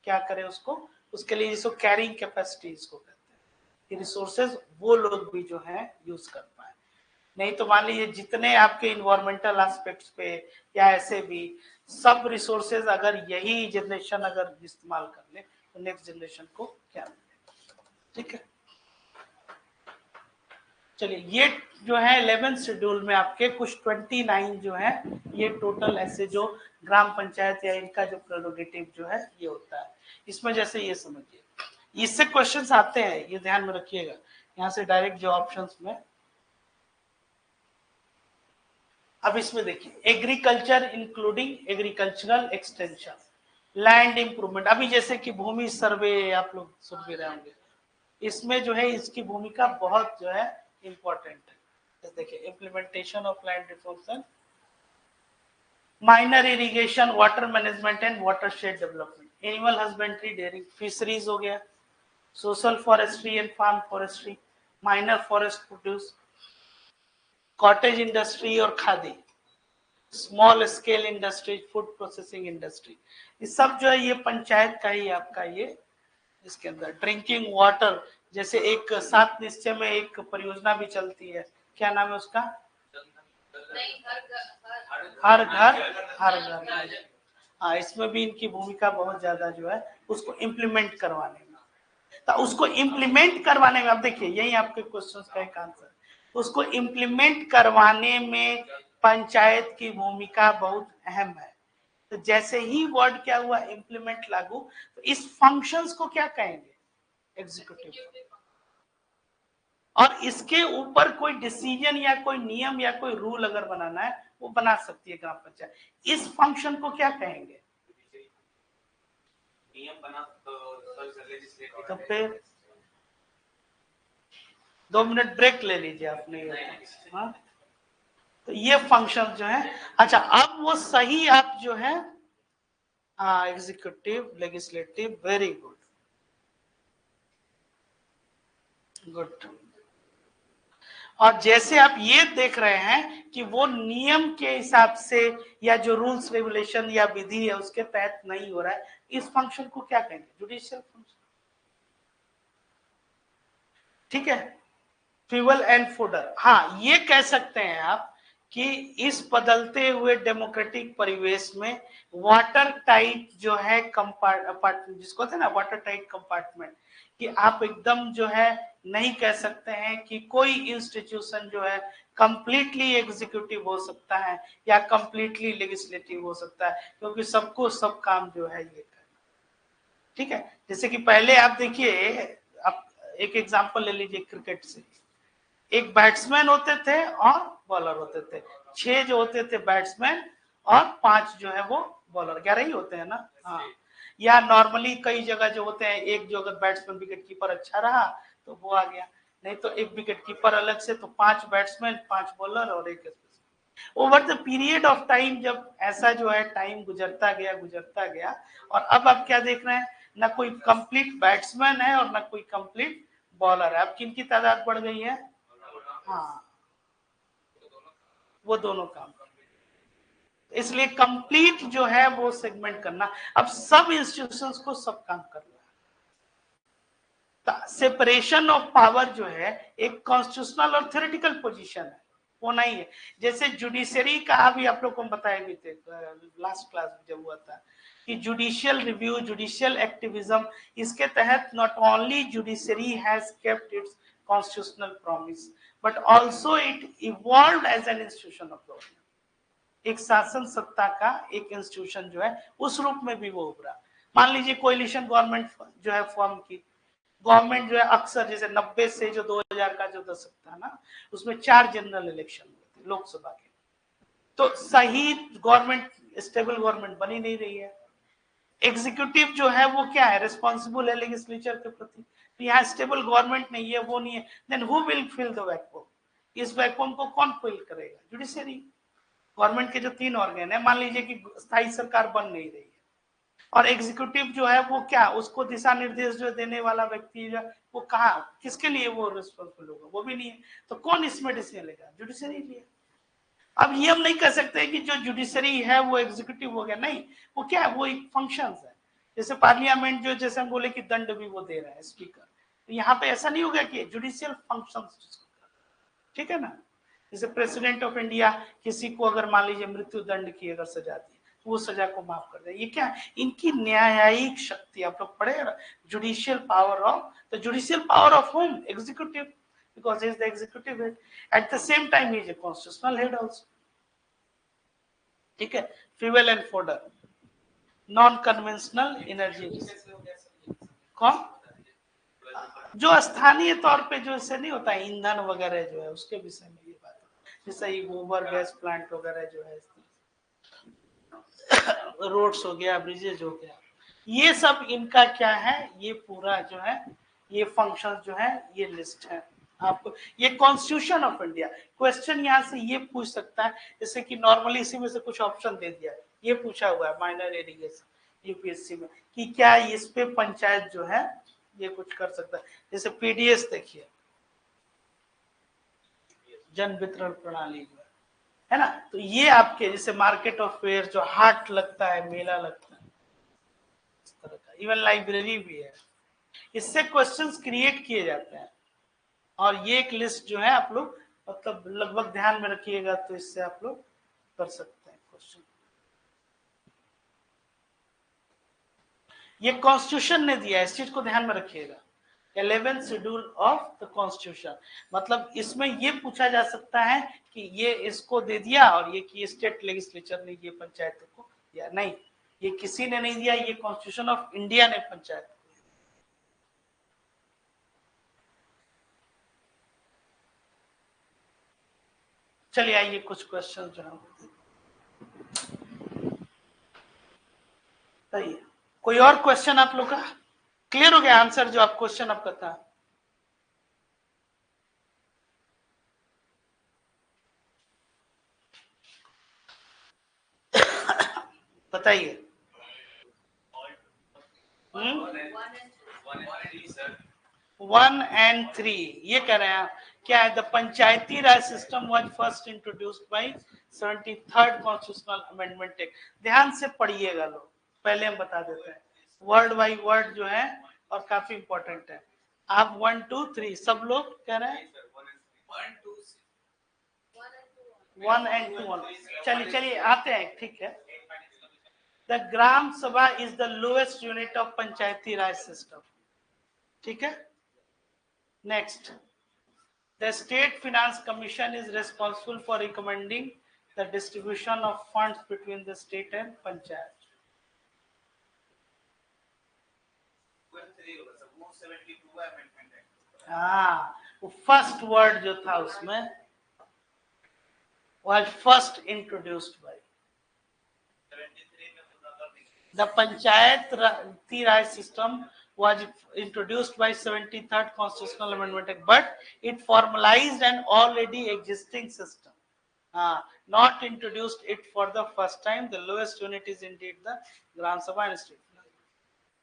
क्या करे उसको, उसके लिए इसको कैरिंग कैपेसिटी इसको कहते हैं, कि रिसोर्सेज वो लोग भी जो है यूज कर पाए। नहीं तो मान लीजिए जितने आपके इन्वायरमेंटल एस्पेक्ट्स पे या ऐसे भी सब रिसोर्सेज अगर यही जनरेशन अगर इस्तेमाल कर ले, तो नेक्स्ट जनरेशन को क्या मिलेगा, ठीक है। चलिए, ये जो है 11th शेड्यूल में आपके कुछ 29 जो है, ये टोटल ऐसे जो ग्राम पंचायत या इनका जो प्रेरोगेटिव जो है ये होता है। इसमें जैसे ये समझिए, इससे क्वेश्चंस आते हैं, ये ध्यान में रखिएगा, यहाँ से डायरेक्ट जो ऑप्शंस में। अब इसमें देखिए, agriculture including agricultural extension, land improvement, अभी जैसे कि भूमि सर्वे आप लोग सुन भी रहे होंगे, इसमें जो है इसकी भूमिका बहुत जो है इंपॉर्टेंट है। देखिए, implementation of land reforms, minor irrigation, water management and watershed development, animal husbandry, dairying, fisheries हो गया, social forestry and farm forestry, minor forest produce, cottage industry और khadi, small scale industry, food processing industry, ये सब जो है ये पंचायत का ही आपका ये, इसके अंदर ड्रिंकिंग वाटर, जैसे एक 7 निश्चय में एक परियोजना भी चलती है, क्या नाम है उसका, हर घर हर घर। हाँ, इसमें भी इनकी भूमिका बहुत ज्यादा जो है उसको इम्प्लीमेंट करवाने में। तो उसको इम्प्लीमेंट करवाने में, अब देखिए यही आपके क्वेश्चंस का एक आंसर, उसको इम्प्लीमेंट करवाने में पंचायत की भूमिका बहुत अहम है। तो जैसे ही वर्ड क्या हुआ, इम्प्लीमेंट, लागू, तो इस फंक्शंस को क्या कहेंगे, एग्जीक्यूटिव। और इसके ऊपर कोई डिसीजन या कोई नियम या कोई रूल अगर बनाना है, वो बना सकती है ग्राम पंचायत। इस फंक्शन को क्या कहेंगे, नियम बना तो फिर 2 मिनट ब्रेक ले लीजिए आपने, हाँ, तो ये फंक्शन जो है, अच्छा अब वो सही आप जो है, हाँ, executive, legislative, very good, good. और जैसे आप ये देख रहे हैं कि वो नियम के हिसाब से या जो रूल्स रेगुलेशन या विधि है उसके तहत नहीं हो रहा है, इस फंक्शन को क्या कहेंगे? Judicial function. ठीक है, फ्यूल एंड फूडर, हाँ ये कह सकते हैं आप कि इस बदलते हुए डेमोक्रेटिक परिवेश में वाटर टाइट जो है कंपार्टमेंट, जिसको कहते हैं ना वाटर टाइट कंपार्टमेंट, कि आप एकदम जो है नहीं कह सकते हैं कि कोई इंस्टीट्यूशन जो है कंप्लीटली एग्जीक्यूटिव हो सकता है या कंप्लीटली लेजिस्लेटिव हो सकता है, क्योंकि सबको सब काम जो है ये करना। ठीक है, जैसे कि पहले आप देखिए, आप एक एग्जांपल ले लीजिए क्रिकेट से, एक बैट्समैन होते थे और बॉलर होते थे, 6 जो होते थे बैट्समैन और 5 जो है वो बॉलर, 11 ही होते हैं ना। हाँ, या नॉर्मली कई जगह जो होते हैं, एक जो अगर बैट्समैन विकेट कीपर अच्छा रहा तो वो आ गया, नहीं तो एक विकेट कीपर अलग से, तो 5 बैट्समैन 5 बॉलर और एक। Over the period of time जब ऐसा जो है टाइम गुजरता गया, और अब आप क्या देख रहे हैं, ना कोई कंप्लीट बैट्समैन है और ना कोई कंप्लीट बॉलर है, अब किनकी तादाद बढ़ गई है? हाँ, वो दोनों काम, इसलिए कंप्लीट जो है वो सेगमेंट करना, अब सब इंस्टीट्यूशंस को सब काम करना है। सेपरेशन ऑफ पावर जो है एक कॉन्स्टिट्यूशनल और थ्योरेटिकल पोजीशन है, वो नहीं है। जैसे जुडिशरी का अभी आप लोग को बताए भी थे लास्ट क्लास में जब हुआ था कि जुडिशियल रिव्यू, जुडिशियल एक्टिविज्म, इसके तहत not only judiciary has kept its constitutional promise but also it evolved as an institution of government. एक शासन सत्ता का एक इंस्टीट्यूशन जो है उस रूप में भी वो उभरा। मान लीजिए कोएलिशन गवर्नमेंट जो है फॉर्म की, गवर्नमेंट जो है अक्सर जैसे 90 से जो 2000 का जो दशक था ना, उसमें 4 जनरल इलेक्शन हुए थे लोकसभा के, तो सही गवर्नमेंट, स्टेबल गवर्नमेंट बनी नहीं रही है। एग्जीक्यूटिव जो है वो क्या है, रिस्पॉन्सिबल है लेजिस्लेचर के प्रति, तो यहाँ स्टेबल गवर्नमेंट नहीं है, वो नहीं है, then who will fill the vacuum? इस वैक्यूम को कौन फिल करेगा? जुडिशरी। गवर्नमेंट के जो 3 ऑर्गन है, मान लीजिए कि स्थायी सरकार बन नहीं रही है, और एग्जीक्यूटिव जो है वो क्या, उसको दिशा निर्देश जो देने वाला व्यक्ति जो वो कहा, किसके लिए वो रिस्पॉन्सिबल होगा? वो भी नहीं है, तो कौन इसमें डिसीजन लेगा? जुडिशरी लिए। अब ये हम नहीं कह सकते कि जो जुडिशरी है वो एग्जीक्यूटिव हो गया, नहीं, वो क्या है, वो एक फंक्शन है। जैसे पार्लियामेंट जो, जैसे हम बोले कि दंड भी वो दे रहा है स्पीकर, तो यहाँ पे ऐसा नहीं होगा कि जुडिशियल फंक्शन, ठीक है ना। जैसे प्रेसिडेंट ऑफ इंडिया किसी को अगर मान लीजिए मृत्यु दंड की अगर सजा दी, तो वो सजा को माफ कर दे, ये क्या है, इनकी न्यायिक शक्ति। आप लोग पढ़े जुडिशियल पावर ऑफ, तो judicial power of home? Executive, because he is the executive head, at the same time he is a constitutional head also. ठीक है, fuel and fodder, non conventional energy, कौन जो स्थानीय तौर पे जो इससे नहीं होता है ईंधन वगैरह जो है उसके विषय में ये बात है, जैसे ये गोबर गैस प्लांट वगैरह जो है, रोड्स हो गया, ब्रिजेज हो गया, ये सब इनका क्या है, ये पूरा जो है ये फंक्शन जो है ये लिस्ट है आपको। ये कॉन्स्टिट्यूशन ऑफ इंडिया, क्वेश्चन यहाँ से ये पूछ सकता है, जैसे कि नॉर्मली इसी में से कुछ ऑप्शन दे दिया, ये पूछा हुआ है माइनर इरिगेशन यूपीएससी में कि क्या इस पे पंचायत जो है ये कुछ कर सकता है। जैसे पीडीएस देखिए, जन वितरण प्रणाली जो है ना, तो ये आपके जैसे मार्केट ऑफ फेयर जो हाट लगता है, मेला लगता है, इस तरह का, इवन लाइब्रेरी भी है, इससे क्वेश्चंस क्रिएट किए जाते हैं। और ये एक लिस्ट जो है आप लोग मतलब लगभग ध्यान में रखिएगा, तो इससे आप लोग कर सकते हैं क्वेश्चन। ये कॉन्स्टिट्यूशन ने दिया है, इस चीज को ध्यान में रखिएगा, 11th schedule of the constitution, मतलब इसमें ये पूछा जा सकता है कि ये इसको दे दिया और ये कि स्टेट लेजिस्लेचर ने ये पंचायत को दिया, नहीं, ये किसी ने नहीं दिया, ये कॉन्स्टिट्यूशन ऑफ इंडिया ने पंचायत। चलिए आइए कुछ क्वेश्चन जो है सही है। कोई और क्वेश्चन आप लोग का क्लियर हो गया? आंसर जो आप क्वेश्चन आपका था, बताइए। 1 and 3 ये कह रहे हैं क्या है? The Panchayati Raj system was first introduced by 73rd constitutional amendment act. ध्यान से पढ़िएगा लोग, पहले हम बता देते हैं वर्ड बाय वर्ड जो है, और काफी इंपॉर्टेंट है। आप 1 2 3 सब लोग कह रहे हैं 1 and 2 चलिए चलिए आते हैं, ठीक है। द ग्राम सभा is the lowest unit of Panchayati Raj system, ठीक है। Next, the state finance commission is responsible for recommending the distribution of funds between the state and panchayat। हाँ, फर्स्ट वर्ड जो था उसमें was first introduced by the panchayati raj system was introduced by 73rd constitutional amendment act, but it formalized an already existing system, not introduced it for the first time। The lowest unit is indeed the gram sabha and state।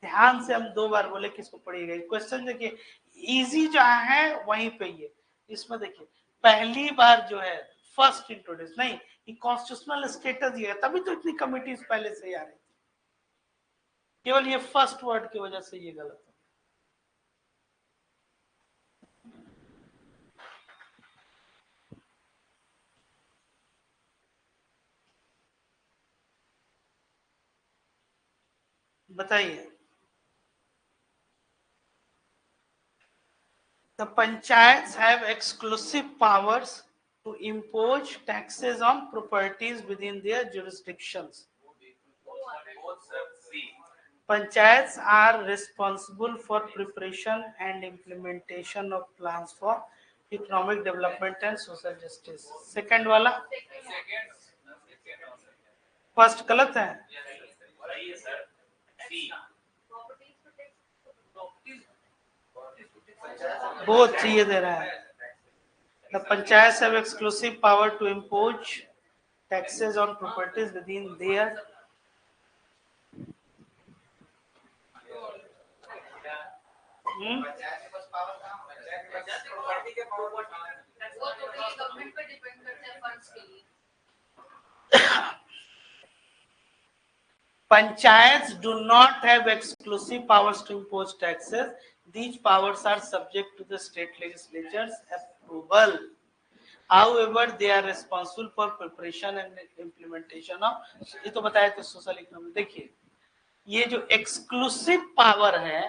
ध्यान से हम 2 बार बोले किसको पढ़िएगा। Question देखिए easy जो है वहीं पे, ये इसमें देखिए पहली बार जो है फर्स्ट इंट्रोड्यूस नहीं, ये कॉन्स्टिट्यूशनल स्टेटस ये है, तभी तो इतनी कमिटीज पहले से ही आ रही थी, केवल ये फर्स्ट वर्ड की वजह से ये गलत है। बताइए। The panchayats have exclusive powers to impose taxes on properties within their jurisdictions। Panchayats are responsible for preparation and implementation of plans for economic development and social justice। Second वाला first गलत है, बहुत चाहिए दे रहा है। The panchayats have exclusive power to impose taxes on properties within their Panchayats do not have exclusive powers to impose taxes। These powers are subject to the state legislature's approval। However, they are responsible for preparation and implementation of, ये तो बताया था social economy. देखिए ये जो exclusive power है,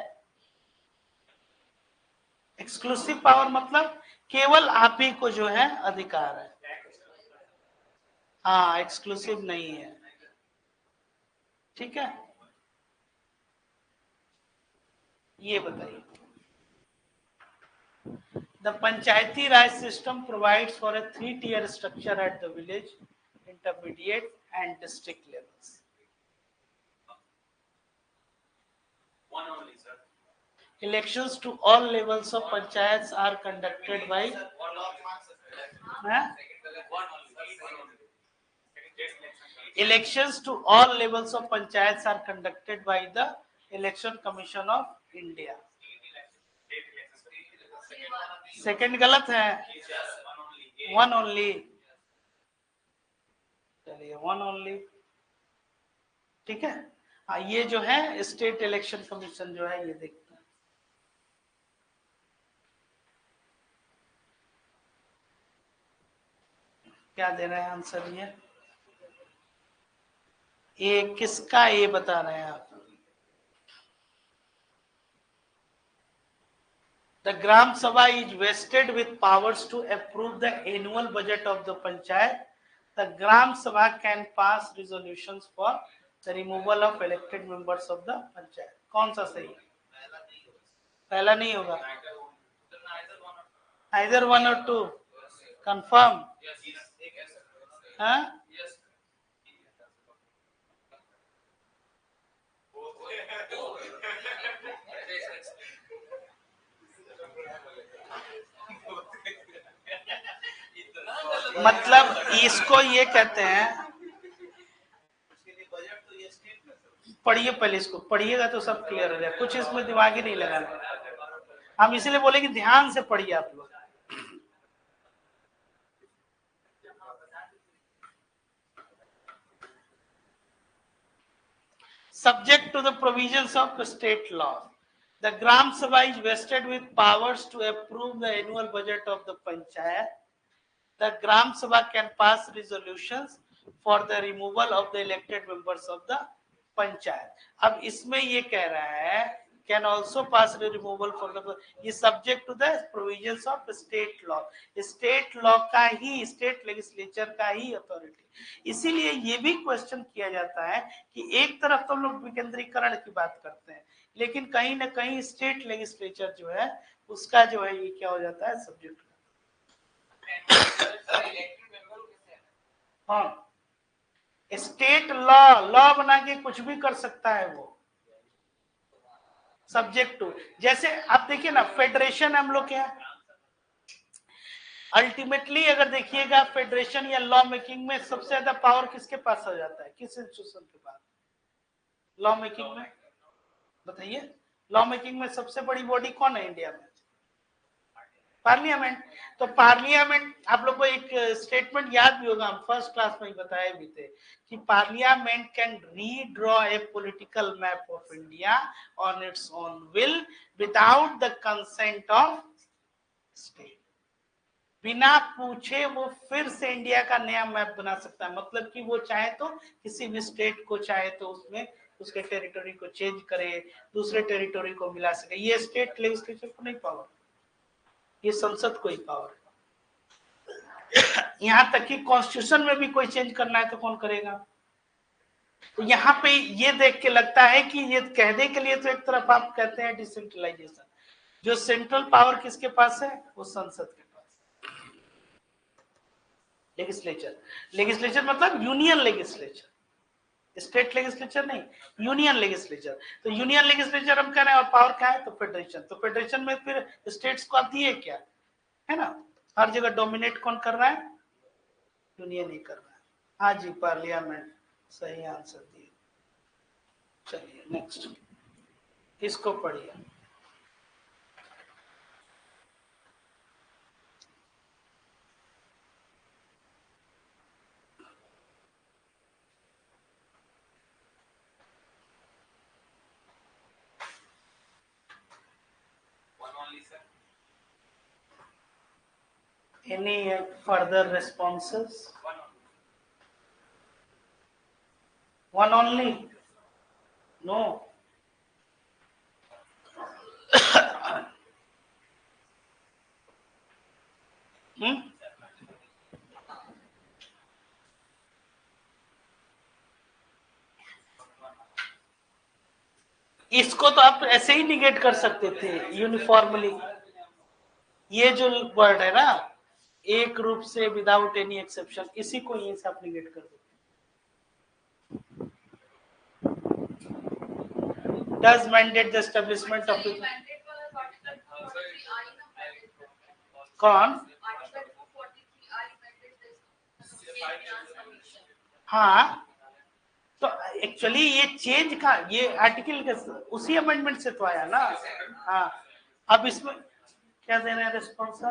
exclusive power मतलब केवल आप ही को जो है अधिकार है, हाँ एक्सक्लूसिव नहीं है, ठीक है। ये बताइए The Panchayati Raj system provides for a 3-tier structure at the village, intermediate and district levels। One only, sir. Elections to all levels of panchayats are conducted by Elections to all levels of panchayats are conducted by the Election Commission of India। Second गलत है, one only, चलिए one only, ठीक है। ये जो है state election commission जो है, ये देखते हैं क्या दे रहे हैं आंसर। ये किसका ये बता रहे हैं आप। The Gram Sabha is vested with powers to approve the annual budget of the panchayat। The Gram Sabha can pass resolutions for the removal of elected members of the panchayat। कौन सा सही है? पहला नहीं होगा, either 1 or 2 confirm, हाँ मतलब इसको ये कहते हैं, पढ़िए पहले इसको, पढ़िएगा तो सब क्लियर हो जाए, कुछ इसमें दिमाग ही नहीं लगाना। हम इसीलिए बोले कि ध्यान से पढ़िए आप लोग। Subject to the provisions of the state law, the Gram Sabha is vested with powers to approve the annual budget of the panchayat. The Gram Sabha can pass resolutions for the removal of the elected members of the panchayat. अब इसमें ये कह रहा है can also pass the removal for the, ये subject to the provisions of state law. State law का ही, state legislature का ही authority. इसीलिए ये भी क्वेश्चन किया जाता है कि एक तरफ तो लोग विकेंद्रीकरण की बात करते हैं, लेकिन कहीं ना कहीं स्टेट लेजिस्लेचर जो है उसका जो है ये क्या हो जाता है सब्जेक्ट। हाँ, स्टेट लॉ बना के कुछ भी कर सकता है वो, सब्जेक्ट टू। जैसे आप देखिए ना, फेडरेशन हम लोग क्या अल्टीमेटली अगर देखिएगा फेडरेशन या लॉ मेकिंग में सबसे ज्यादा पावर किसके पास आ जाता है, किस इंस्टीट्यूशन के पास? लॉ मेकिंग में बताइए, लॉ मेकिंग में सबसे बड़ी बॉडी कौन है इंडिया में? पार्लियामेंट। तो पार्लियामेंट, आप लोग को एक स्टेटमेंट याद भी होगा, हम फर्स्ट क्लास में ही बताए भी थे कि parliament can redraw A political map of India on its own will without the consent of state. बिना पूछे वो फिर से इंडिया का नया मैप बना सकता है, मतलब कि वो चाहे तो किसी भी स्टेट को चाहे तो उसमें उसके टेरिटोरी को चेंज करे, दूसरे टेरिटोरी को मिला सके। ये स्टेट लेजिस्लेचर को नहीं पावर, ये संसद को ही पावर है। यहां तक कि कॉन्स्टिट्यूशन में भी कोई चेंज करना है तो कौन करेगा? तो यहाँ पे ये देख के लगता है कि ये कहने के लिए तो एक तरफ आप कहते हैं डिसेंट्रलाइजेशन, जो सेंट्रल पावर किसके पास है? वो संसद के पास। लेजिस्लेचर मतलब यूनियन लेजिस्लेचर, स्टेट लेजिस्लेचर नहीं, यूनियन लेजिस्लेचर। तो यूनियन लेजिस्लेचर हम कह रहे हैं, और पावर क्या है? तो फेडरेशन। तो फेडरेशन में फिर स्टेट्स को आती है क्या, है ना? हर जगह डोमिनेट कौन कर रहा है? यूनियन ही कर रहा है। हाँ जी, पार्लियामेंट सही आंसर दिए। चलिए नेक्स्ट, इसको पढ़िए। Any further responses? One only? No. इसको तो आप ऐसे ही निगेट कर सकते थे यूनिफॉर्मली। ये जो वर्ड है ना, एक रूप से विदाउट एनी एक्सेप्शन, इसी को यहीं से आप निगेट कर देते। Does mandate the establishment of कौन? हाँ, तो एक्चुअली ये चेंज का ये आर्टिकल उसी अमेंडमेंट से तो आया ना। हाँ, अब इसमें क्या देना है रिस्पॉन्स?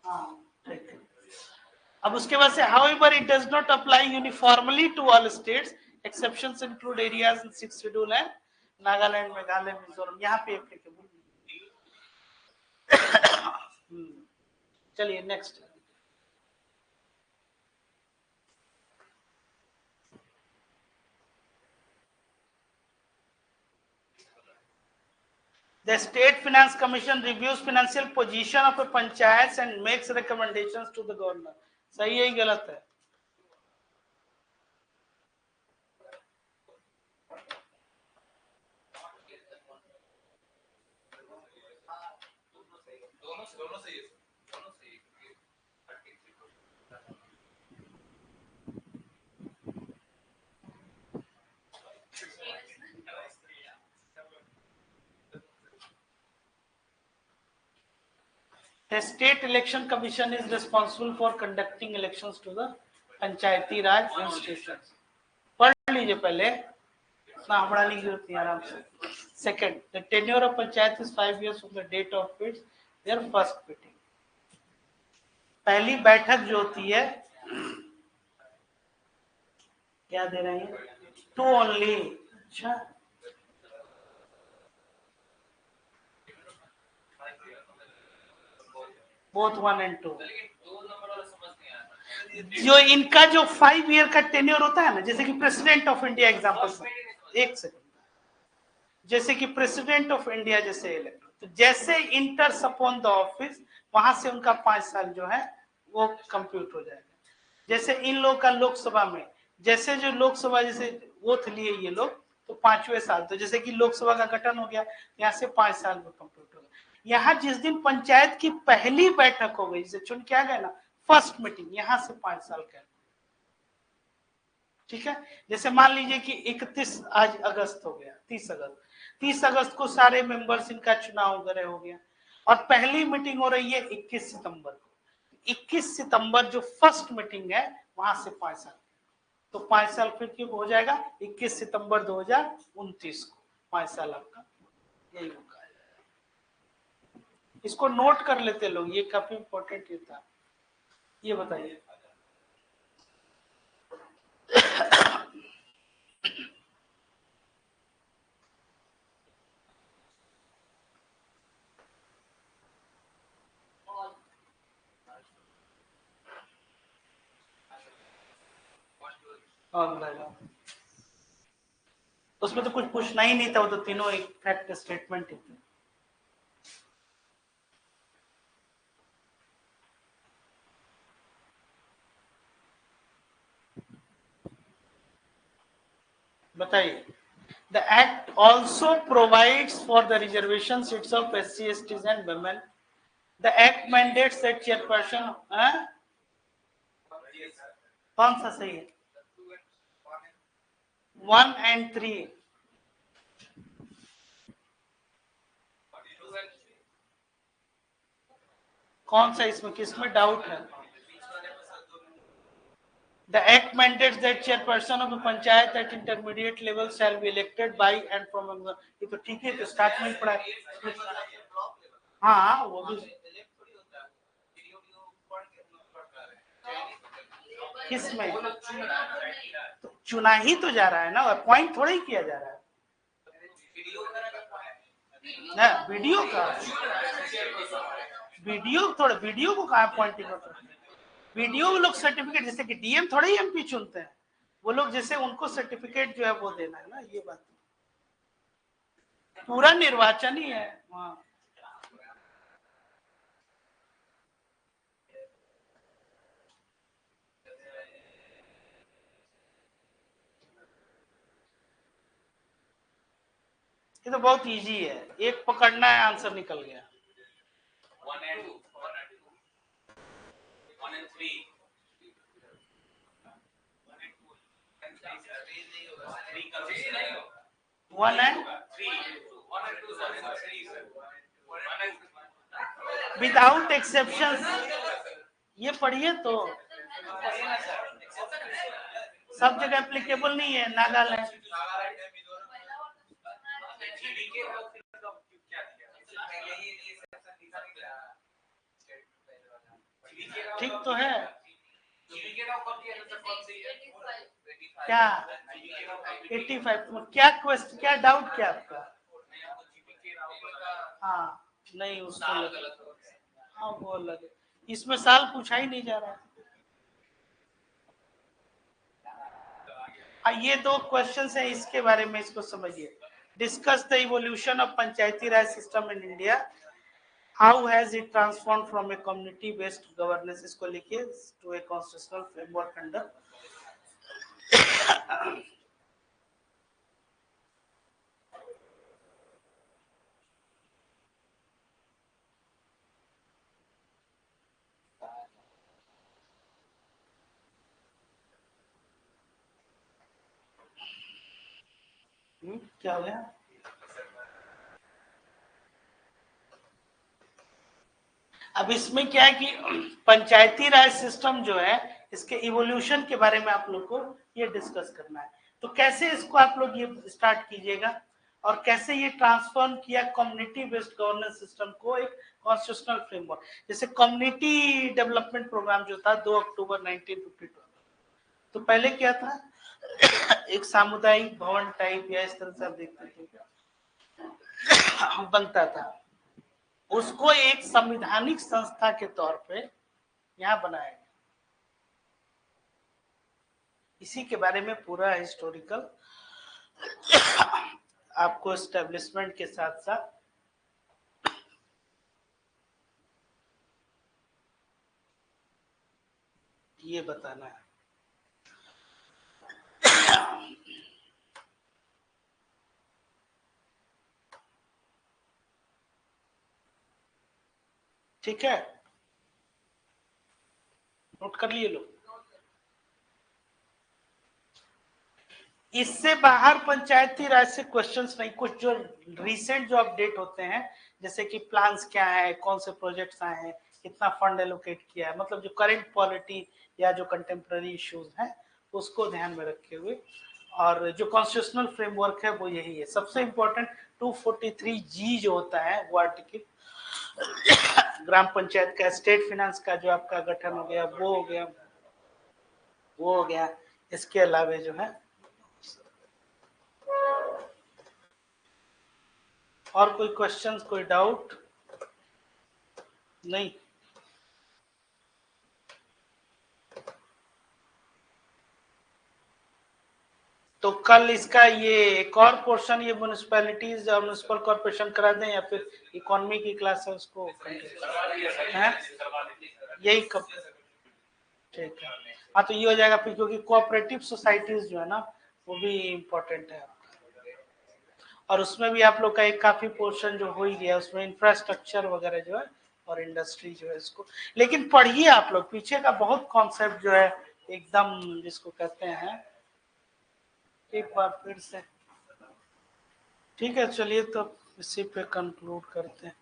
हाँ ठीक है। अब उसके बाद से however it does not apply uniformly to all states, exceptions include areas in 6th schedule and Nagaland, Meghalaya, Mizoram, यहाँ पे एप्लीकेबल। चलिए next. The State Finance Commission reviews financial position of a panchayats and makes recommendations to the governor. सही है, गलत है? The State Election Commission is responsible for conducting elections to the Panchayati Raj institutions. पढ़ लीजिए पहले, इतना पढ़ाने की जरूरत नहीं, आराम से। Second, the tenure of panchayat is 5 years from the date of its their first meeting. पहली बैठक जो होती है, क्या दे रहे हैं, 2 only. अच्छा, both 1 and 2. जो इनका जो 5 ईयर का टेन्योर होता है ना, जैसे कि प्रेसिडेंट ऑफ इंडिया एग्जांपल, एक सेकंड, जैसे कि प्रेसिडेंट ऑफ इंडिया जैसे इलेक्ट, तो जैसे इंटर्स अपॉन द ऑफिस, वहां से उनका 5 साल जो है वो कंप्यूट हो जाएगा. जैसे इन लोग का लोकसभा में, जैसे जो लोकसभा जैसे वोट लिए ये लोग, तो 5वें साल, तो जैसे कि लोकसभा का गठन हो गया, यहाँ से 5 साल में कंप्यूट होगा. यहाँ जिस दिन पंचायत की पहली बैठक हो गई, जिसे चुन के आ गए ना, फर्स्ट मीटिंग, यहाँ से 5 साल का. ठीक है, जैसे मान लीजिए कि 31 आज अगस्त हो गया, 30 अगस्त को सारे मेंबर्स इनका चुनाव वगैरह हो गया, और पहली मीटिंग हो रही है 21 सितंबर को. 21 सितंबर जो फर्स्ट मीटिंग है, वहां से 5 साल, तो 5 साल फिर क्यों हो जाएगा, 21 सितंबर 2029 को 5 साल आपका यही होगा. इसको नोट कर लेते लोग, ये काफी इंपॉर्टेंट था. ये बताइए, उसमें तो कुछ पूछना ही नहीं था, वो तो तीनों एक फैक्ट स्टेटमेंट ही थे. बताइए. The act also provides for the reservation seats of SC, STs and women. The act mandates that chairperson, कौन सा सही है, 1 and 3. कौन सा, इसमें किसमें डाउट है? The act mandates that chairperson of a panchayat at intermediate level shall be elected by and from among the. ये तो ठीक है, तो स्टार्ट में पढ़ा. हाँ, वो भी किसमें, तो चुना ही तो जा रहा है ना, पॉइंट थोड़ा ही किया जा रहा है ना. वीडियो का, वीडियो थोड़ा, वीडियो को कहाँ पॉइंटिंग होता है. वीडियो वो लोग सर्टिफिकेट, जैसे कि डीएम थोड़ा ही एमपी चुनते हैं, वो लोग जैसे उनको सर्टिफिकेट जो है वो देना है ना, ये बात पूरा निर्वाचन ही है. हाँ, ये तो बहुत इजी है, एक पकड़ना है, आंसर निकल गया. 1 and 2, 1 and 3. 1 and 3. 1 and 2 and 3. Without exception, ये पढ़िए तो सब जगह एप्लीकेबल नहीं है. नागालैंड, ठीक तो है क्या, 85. क्या क्वेश्चन, क्या डाउट क्या आपका? हाँ नहीं, उसको हाँ वो अलग, इसमें साल पूछा ही नहीं जा रहा. ये 2 क्वेश्चंस हैं, इसके बारे में इसको समझिए. Discuss the evolution of Panchayati Raj system in India, how has it transform from a community based governance, इसको लिखिए, to a constitutional framework under. क्या हो गया? अब इसमें क्या है कि पंचायती राज सिस्टम जो है, इसके इवोल्यूशन के बारे में आप लोग को ये डिस्कस करना है. तो कैसे इसको आप लोग ये स्टार्ट कीजिएगा, और कैसे ये ट्रांसफॉर्म किया कम्युनिटी बेस्ड गवर्नेंस सिस्टम को एक कॉन्स्टिट्यूशनल फ्रेमवर्क। जैसे कम्युनिटी डेवलपमेंट प्रोग्राम जो था 2 अक्टूबर 1952, तो पहले क्या था एक सामुदायिक भवन टाइप या इस तरह से आप देखते थे बनता था, उसको एक संवैधानिक संस्था के तौर पे यहाँ बनाया गया। इसी के बारे में पूरा हिस्टोरिकल आपको एस्टेब्लिशमेंट के साथ साथ ये बताना है। ठीक है, नोट कर लिए लोग। इससे बाहर पंचायती राज से क्वेश्चंस नहीं, कुछ जो रिसेंट जो अपडेट होते हैं जैसे कि प्लान्स क्या है, कौन से प्रोजेक्ट्स आए हैं, कितना फंड एलोकेट किया है, मतलब जो करंट पॉलिटी या जो कंटेम्प्रेरी इश्यूज हैं उसको ध्यान में रखे हुए, और जो कॉन्स्टिट्यूशनल फ्रेमवर्क है वो यही है। सबसे इंपॉर्टेंट 243G जो होता है वो आर्टिकल ग्राम पंचायत का स्टेट फाइनेंस का जो आपका गठन हो गया वो हो गया, वो हो गया। इसके अलावा जो है और कोई क्वेश्चंस, कोई डाउट नहीं? तो कल इसका ये एक और पोर्शन ये म्युनिसिपैलिटीज और म्युनिसिपल कॉर्पोरेशन करा दें या फिर इकोनॉमी की क्लास है उसको है? यही कब? ठीक है, हाँ तो ये हो जाएगा फिर, क्योंकि कोऑपरेटिव सोसाइटीज जो है ना वो भी इम्पोर्टेंट है, और उसमें भी आप लोग का एक काफी पोर्शन जो हो ही गया, उसमें इंफ्रास्ट्रक्चर वगैरह जो है और इंडस्ट्री जो है इसको, लेकिन पढ़िए आप लोग, पीछे का बहुत कॉन्सेप्ट जो है एकदम जिसको कहते हैं एक बार फिर से। ठीक है, चलिए तो इसी पे कंक्लूड करते हैं।